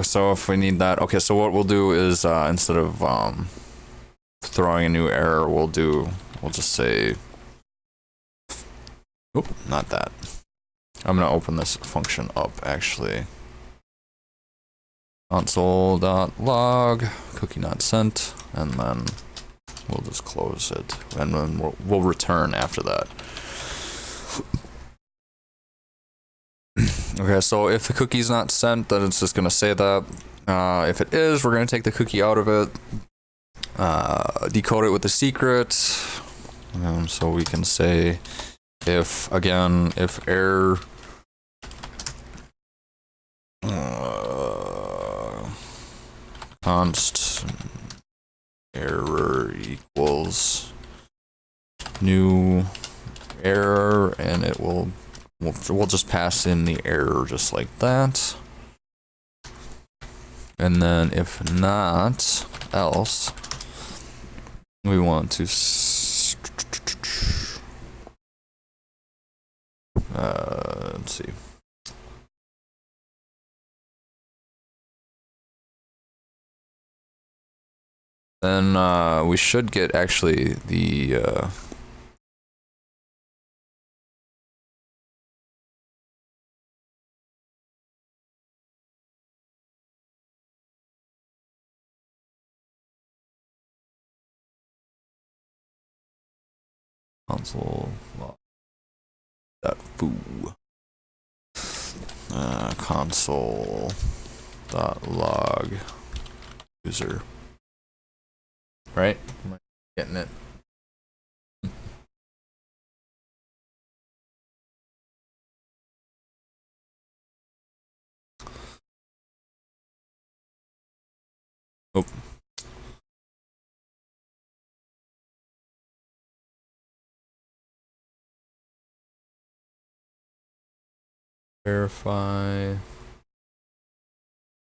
A: so if we need that, okay, so what we'll do is instead of throwing a new error, we'll just say, oop, not that. I'm gonna open this function up actually. Console.log cookie not sent, and then we'll just close it, and then we'll return after that. Okay, so if the cookie's not sent, then it's just gonna say that. If it is, we're gonna take the cookie out of it, decode it with the secret, so we can say if error const error equals new error, and it will we'll just pass in the error just like that. And then if not else, we want to let's see. Then we should get actually the console log.foo console log user, right? Am I getting it? Oh. Verify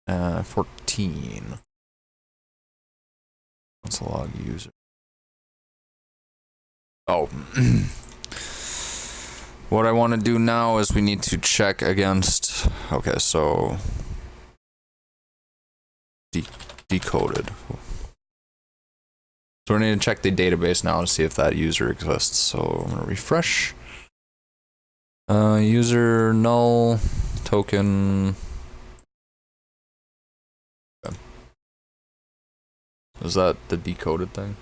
A: 14 console log user. Oh, what I want to do now is we need to check against. Okay, so decoded. So we need to check the database now to see if that user exists. So I'm gonna refresh. User null token. Okay. Is that the decoded thing?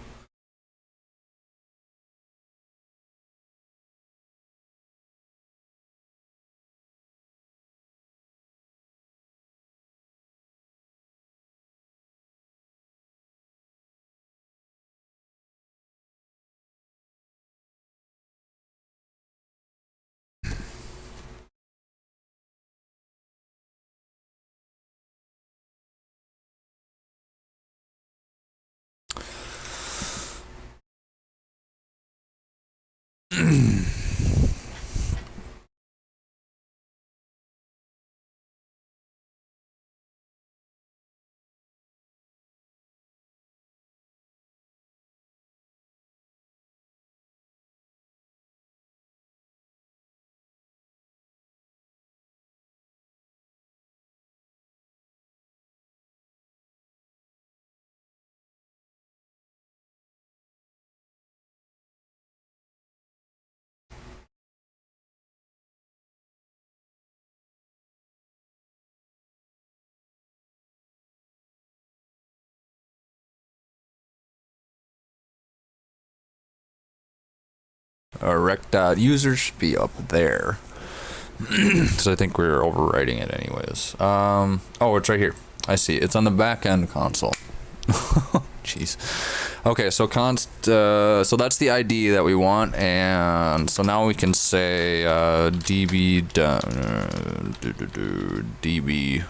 A: Rec.user should be up there. So I think we're overwriting it anyways. Oh, it's right here. I see. It's on the backend console. Jeez. Okay, so so that's the ID that we want, and so now we can say db db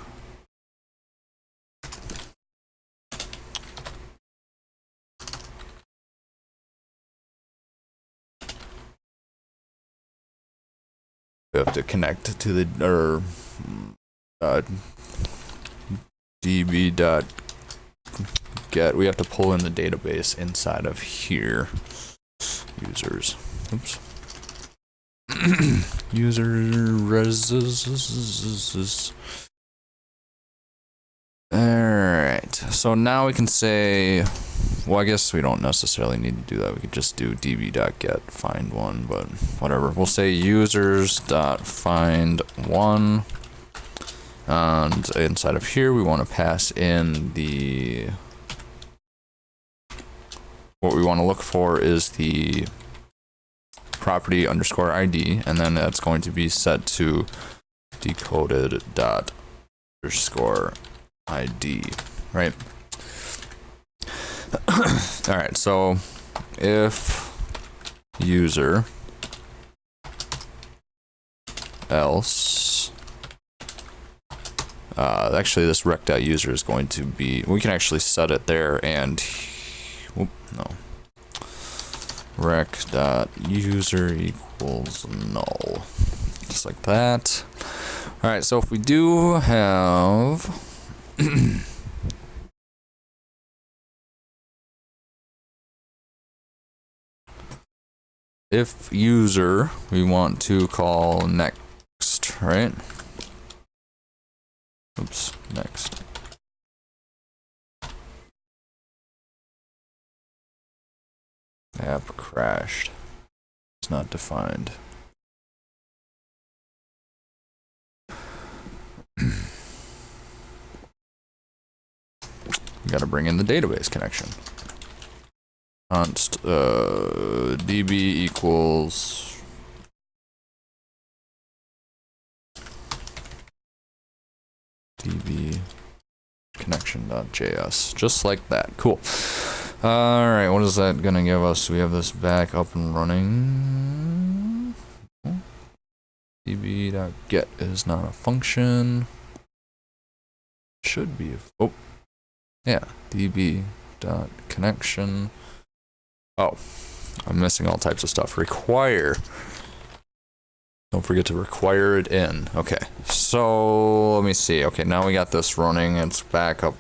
A: we have to connect to the db.get. We have to pull in the database inside of here. Users. Oops. User res. Alright. So now we can say, well, I guess we don't necessarily need to do that. We could just do db.get find one, but whatever. We'll say users.find one. And inside of here, we want to pass in the, what we want to look for is the property underscore ID, and then that's going to be set to decoded dot underscore ID, right? All right, so if user else, actually this rec.user is going to be, we can actually set it there, and no, rec.user equals null. just like that. All right, so if we do have if user, we want to call next, right? Oops, next. App crashed. It's not defined. We gotta bring in the database connection. Const db equals db connection.js, just like that. Cool. All right, what is that gonna give us? We have this back up and running. db.get is not a function. Should be. Oh, yeah. db.connection. Oh, I'm missing all types of stuff. Require. Don't forget to require it in. Okay, so let me see. Okay, now we got this running. It's back up.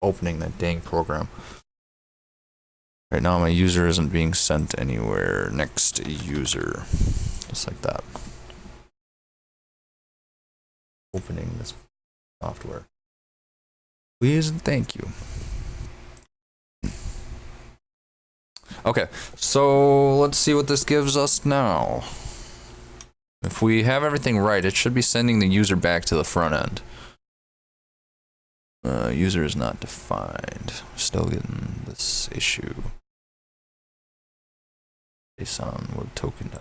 A: Opening that dang program. Right now my user isn't being sent anywhere. Next user. Just like that. Opening this software. Please and thank you. Okay, so let's see what this gives us now. If we have everything right, it should be sending the user back to the front end. User is not defined. Still getting this issue. JSON Web Token.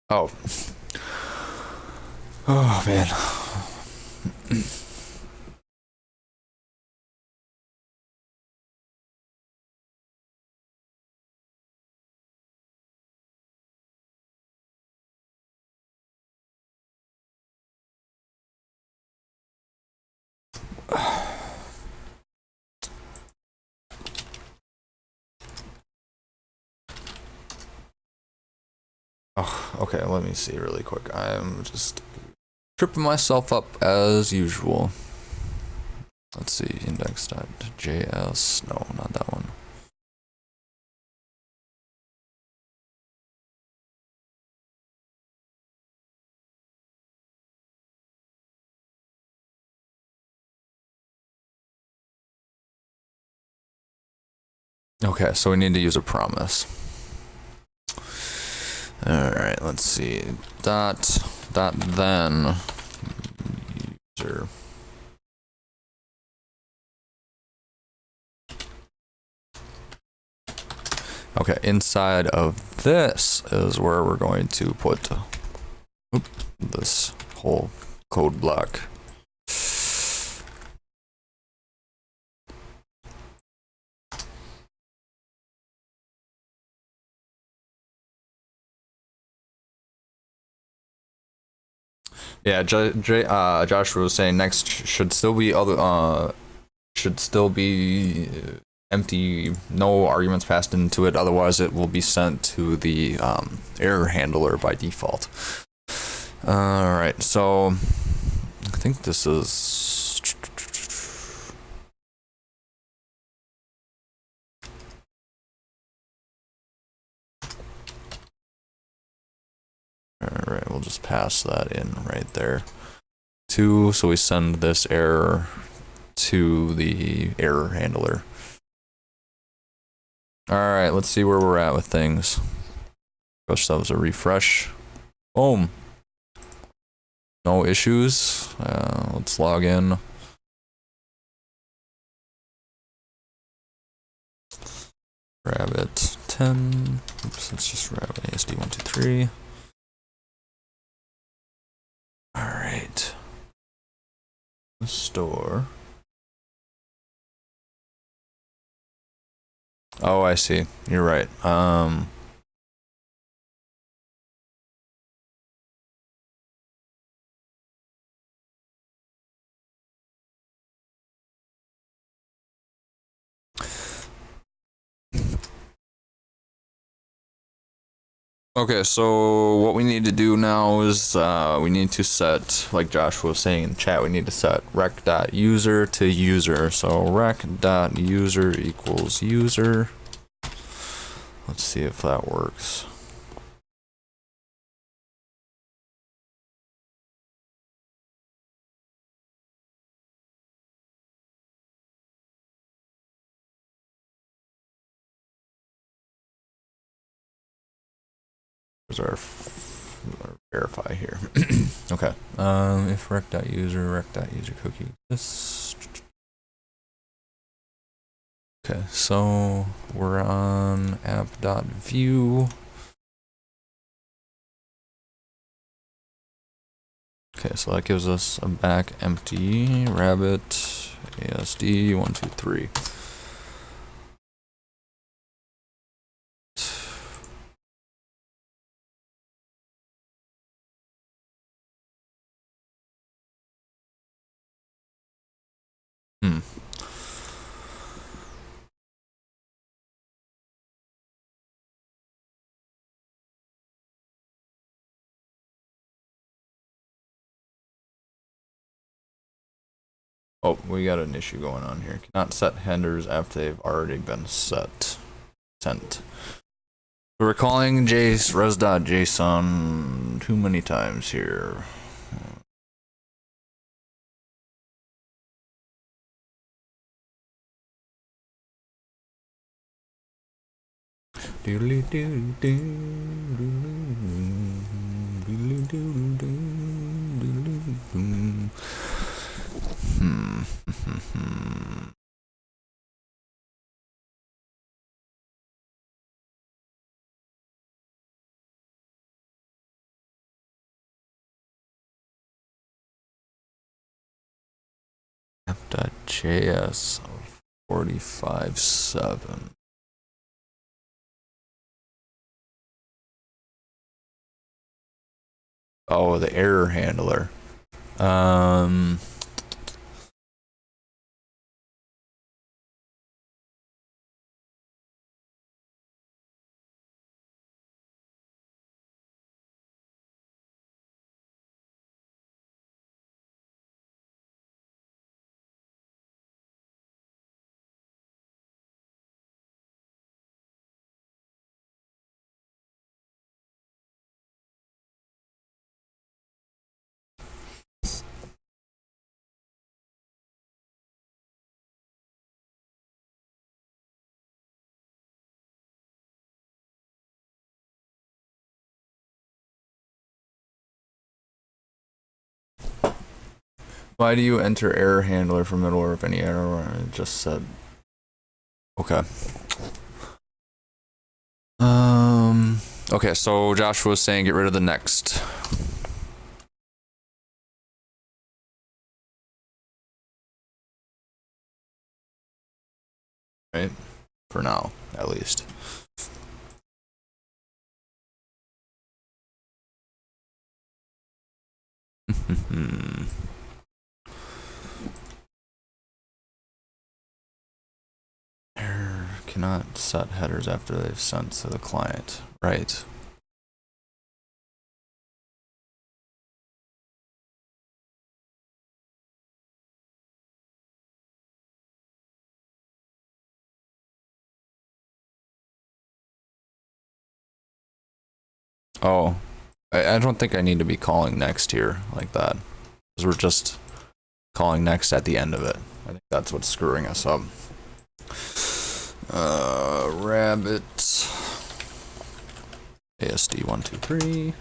A: Oh. Oh, man. Oh, okay, let me see really quick. I'm just tripping myself up as usual. Let's see, index.js. No, not that one. Okay, so we need to use a promise. Alright, let's see. Dot then user. Okay, inside of this is where we're going to put this whole code block. Yeah, Joshua was saying next should still be empty, no arguments passed into it. Otherwise, it will be sent to the error handler by default. All right, so I think this is. All right, we'll just pass that in right there. So we send this error to the error handler. All right, let's see where we're at with things. Give ourselves a refresh. Boom. No issues. Let's log in. Rabbit 10. Oops, let's just rabbit ASD123. All right. Store. Oh, I see. You're right. Okay, so what we need to do now is we need to set, like Josh was saying in chat, we need to set rec.user to user. So rec.user equals user. Let's see if that works. There's our verify here. Okay. If rec.user cookie exists. Okay, so we're on app.view. Okay, so that gives us a back empty rabbit ASD 123. Oh, we got an issue going on here. Cannot set headers after they've already been sent. We're calling res.json too many times here. App.js 45.7. Oh, the error handler. Why do you enter error handler for middleware if any error? It just said. Okay. Okay, so Joshua was saying get rid of the next. Right? For now, at least. Error cannot set headers after they've sent to the client. Right. Oh, I don't think I need to be calling next here like that. Because we're just calling next at the end of it. I think that's what's screwing us up. Rabbit ASD 123.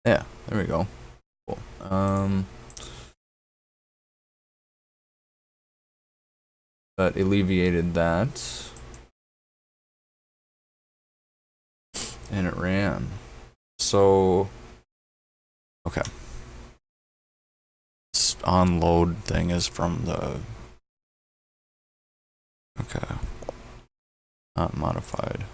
A: Yeah, there we go. Cool. That alleviated that. And it ran. So, okay. This onload thing is from the. Okay. Not modified.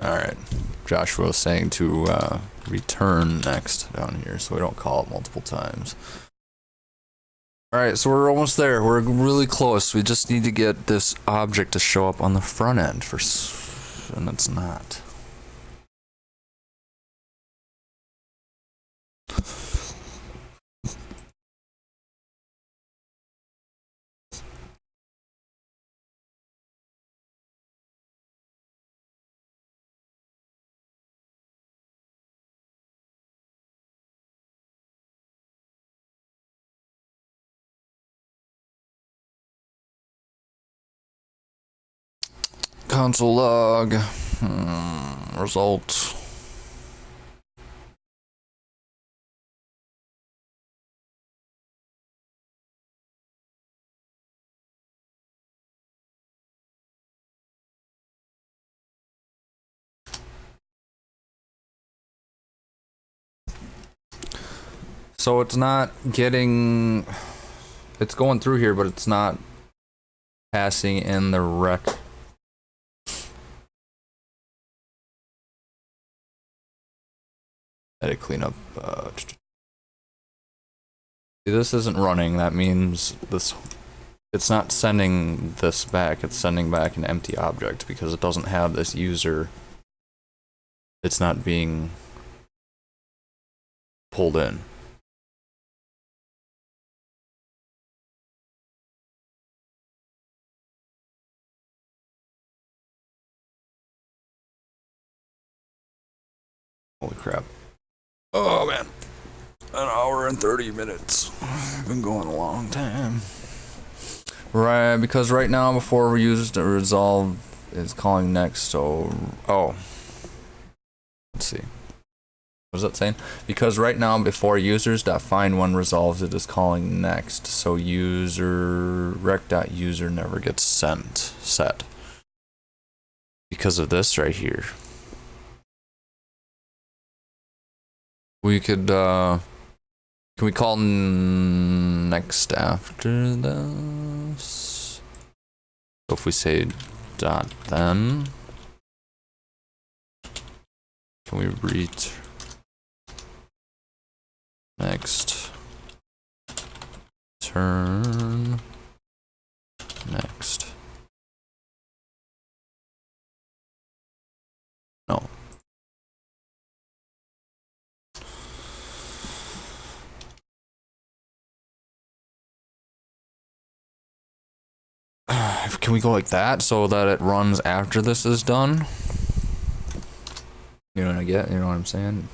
A: All right. Joshua was saying to return next down here so we don't call it multiple times. All right, so we're almost there. We're really close. We just need to get this object to show up on the front end and it's not. Console log, results. So it's not getting, it's going through here, but it's not passing in the rec. Edit cleanup. This isn't running. That means this. It's not sending this back. It's sending back an empty object because it doesn't have this user. It's not being pulled in. Holy crap. Oh man. An hour and 30 minutes. I've been going a long time. Right, because right now before we use the resolve is calling next, so let's see. What is that saying? Because right now before users.find one resolves it is calling next, so user rec.user never gets set. Because of this right here. We could can we call next after this? So if we say dot then, can we read next turn next? No. Can we go like that so that it runs after this is done? You know what I get? You know what I'm saying?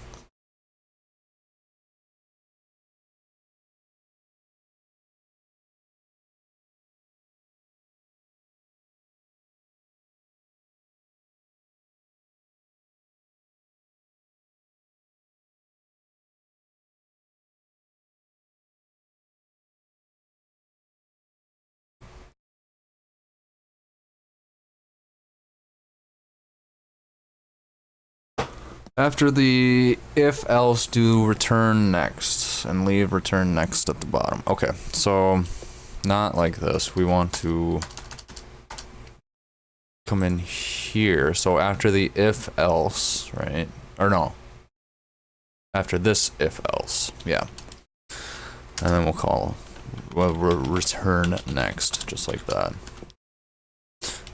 A: After the if else do return next and leave return next at the bottom. Okay, so not like this. We want to come in here. So after the if else, right? Or no. After this if else, yeah. And then we'll return next, just like that.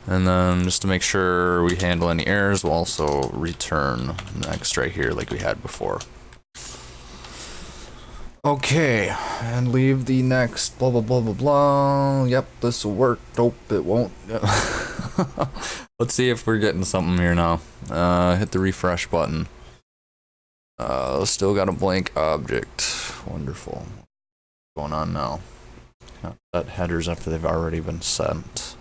A: And then just to make sure we handle any errors, we'll also return next right here like we had before. Okay, and leave the next blah blah blah blah blah. Yep, this will work. Nope, it won't. Let's see if we're getting something here now. Hit the refresh button. Still got a blank object. Wonderful. What's going on now? Set headers after they've already been sent.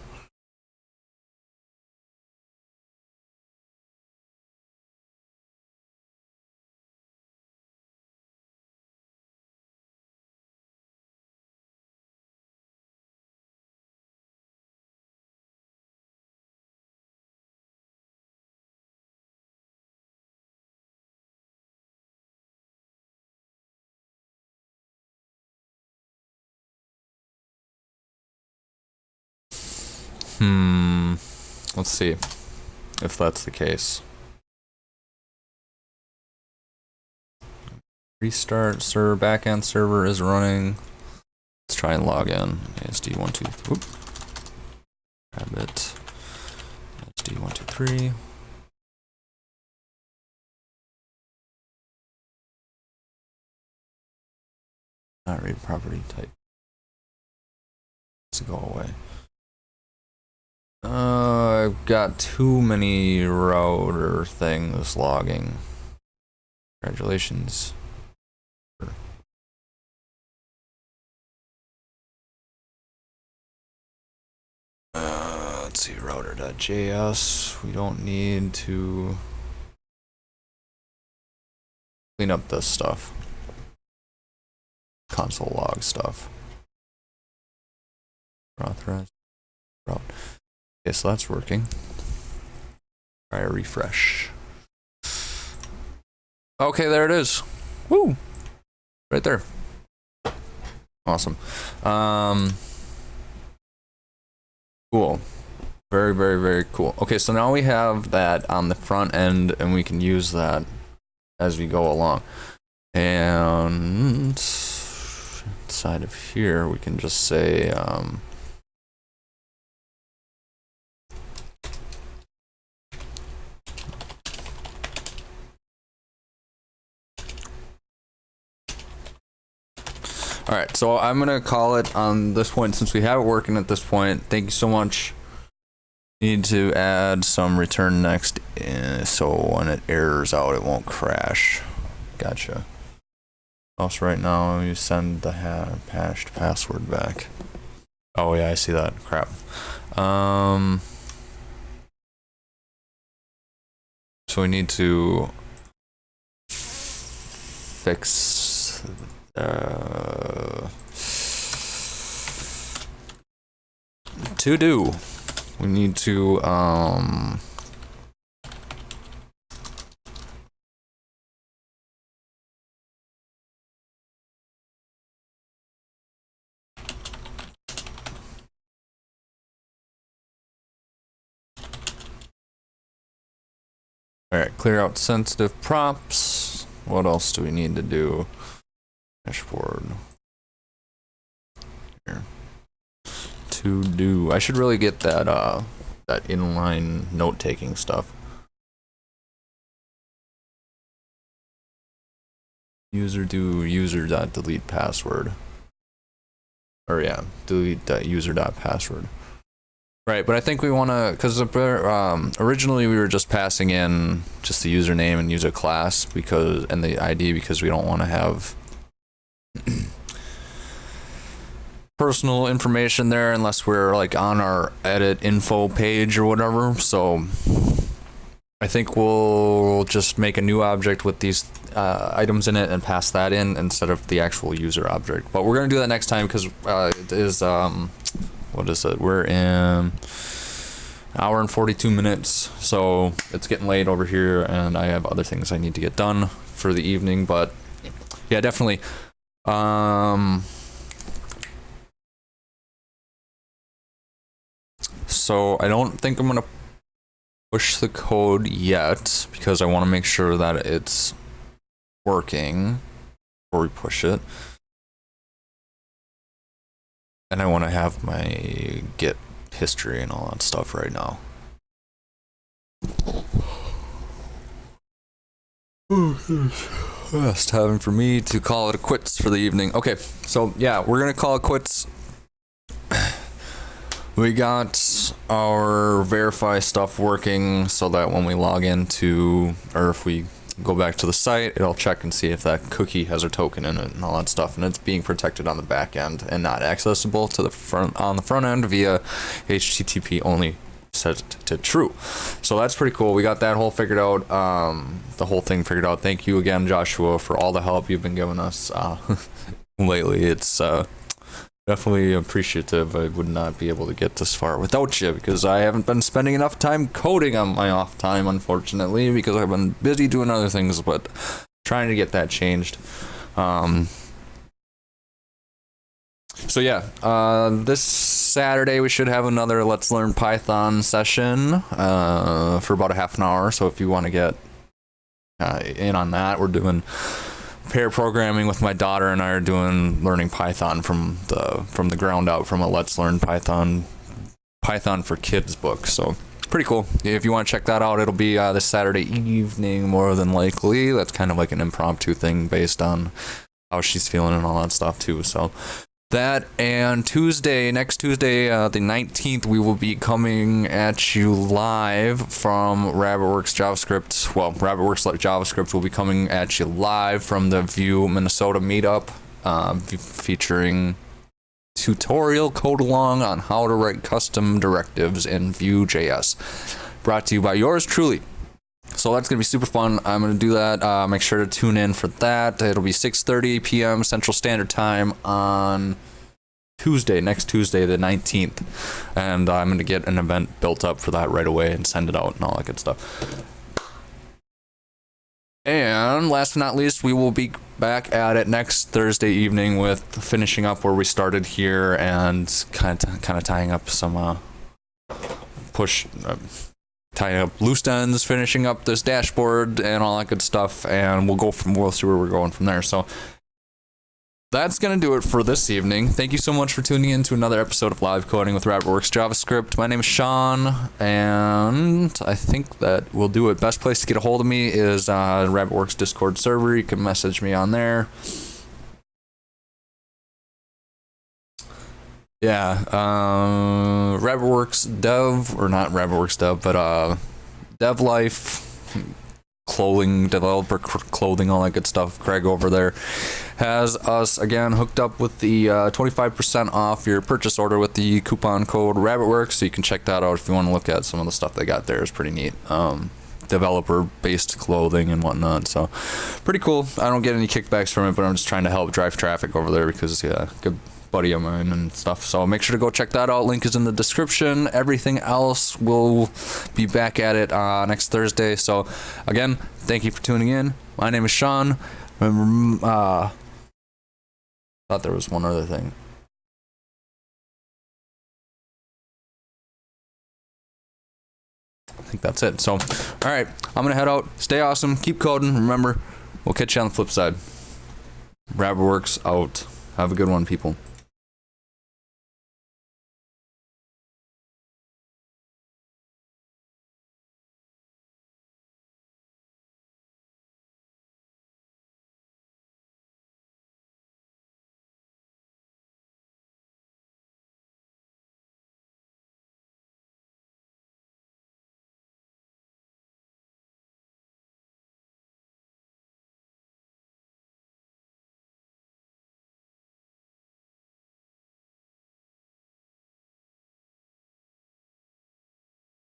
A: Let's see if that's the case. Restart server, backend server is running. Let's try and log in. ASD123. Rabbit. ASD123. Not read property type. Let's go away. I've got too many router things logging. Congratulations. Let's see, router.js. We don't need to clean up this stuff. Console log stuff. Authorize route. Okay, so that's working. Try a refresh. Okay, there it is. Woo! Right there. Awesome. Cool. Very, very, very cool. Okay, so now we have that on the front end, and we can use that as we go along. And inside of here, we can just say, all right, so I'm gonna call it on this point since we have it working at this point. Thank you so much. Need to add some return next, so when it errors out, it won't crash. Gotcha. Also, right now you send the hashed password back. Oh yeah, I see that. Crap. So we need to fix. To do. We need to all right, clear out sensitive props. What else do we need to do? Dashboard. Here. To do. I should really get that that inline note-taking stuff. User.delete password. Or yeah, delete.user.password. Right, but I think we want to, because originally we were just passing in just the username and user class and the ID because we don't want to have personal information there unless we're like on our edit info page or whatever. So I think we'll just make a new object with these items in it and pass that in instead of the actual user object. But we're gonna do that next time because it is what is it? We're in an hour and 42 minutes, so it's getting late over here, and I have other things I need to get done for the evening. But yeah, definitely. So I don't think I'm gonna push the code yet because I want to make sure that it's working before we push it. And I want to have my Git history and all that stuff right now. It's time for me to call it a quits for the evening. Okay, so yeah, we're gonna call it quits. We got our verify stuff working so that when we log into, or if we go back to the site, it'll check and see if that cookie has a token in it and all that stuff, and it's being protected on the back end and not accessible to the front end via HTTP only set to true. So that's pretty cool. We got that whole figured out, the whole thing figured out. Thank you again, Joshua, for all the help you've been giving us lately. It's definitely appreciative. I would not be able to get this far without you because I haven't been spending enough time coding on my off time, unfortunately, because I've been busy doing other things, but trying to get that changed. So yeah, this Saturday we should have another Let's Learn Python session for about a half an hour. So if you want to get in on that, we're doing pair programming with my daughter, and I are learning Python from the ground up from a Let's Learn Python for Kids book. So pretty cool. If you want to check that out, it'll be this Saturday evening, more than likely. That's kind of like an impromptu thing based on how she's feeling and all that stuff too. So that, and next Tuesday, the 19th, we will be coming at you live from Rabbitwerks JavaScript. Well, Rabbitwerks JavaScript will be coming at you live from the Vue Minnesota meetup, featuring tutorial code along on how to write custom directives in vue.js, brought to you by yours truly. So that's gonna be super fun. I'm gonna do that. Make sure to tune in for that. It'll be 6:30 p.m. Central Standard Time on next Tuesday, the 19th, and I'm gonna get an event built up for that right away and send it out and all that good stuff. And last but not least, we will be back at it next Thursday evening with finishing up where we started here and kind of tying up some tying up loose ends, finishing up this dashboard and all that good stuff, and we'll see where we're going from there. So that's going to do it for this evening. Thank you so much for tuning in to another episode of Live Coding with Rabbitwerks JavaScript. My name is Sean, and I think that will do it. Best place to get a hold of me is Rabbitwerks Discord server. You can message me on there. Yeah, Rabbitwerks Dev, or not Rabbitwerks Dev, but Dev Life, clothing, developer clothing, all that good stuff. Craig over there has us again hooked up with the 25% off your purchase order with the coupon code Rabbitwerks, so you can check that out if you want to look at some of the stuff they got there. It's pretty neat. Developer based clothing and whatnot, so pretty cool. I don't get any kickbacks from it, but I'm just trying to help drive traffic over there because good buddy of mine and stuff. So make sure to go check that out. Link is in the description. Everything else will be back at it next Thursday. So again, thank you for tuning in. My name is Sean. Thought there was one other thing. I think that's it. So all right, I'm gonna head out. Stay awesome, keep coding. Remember, we'll catch you on the flip side. Rabbitwerks out. Have a good one, people.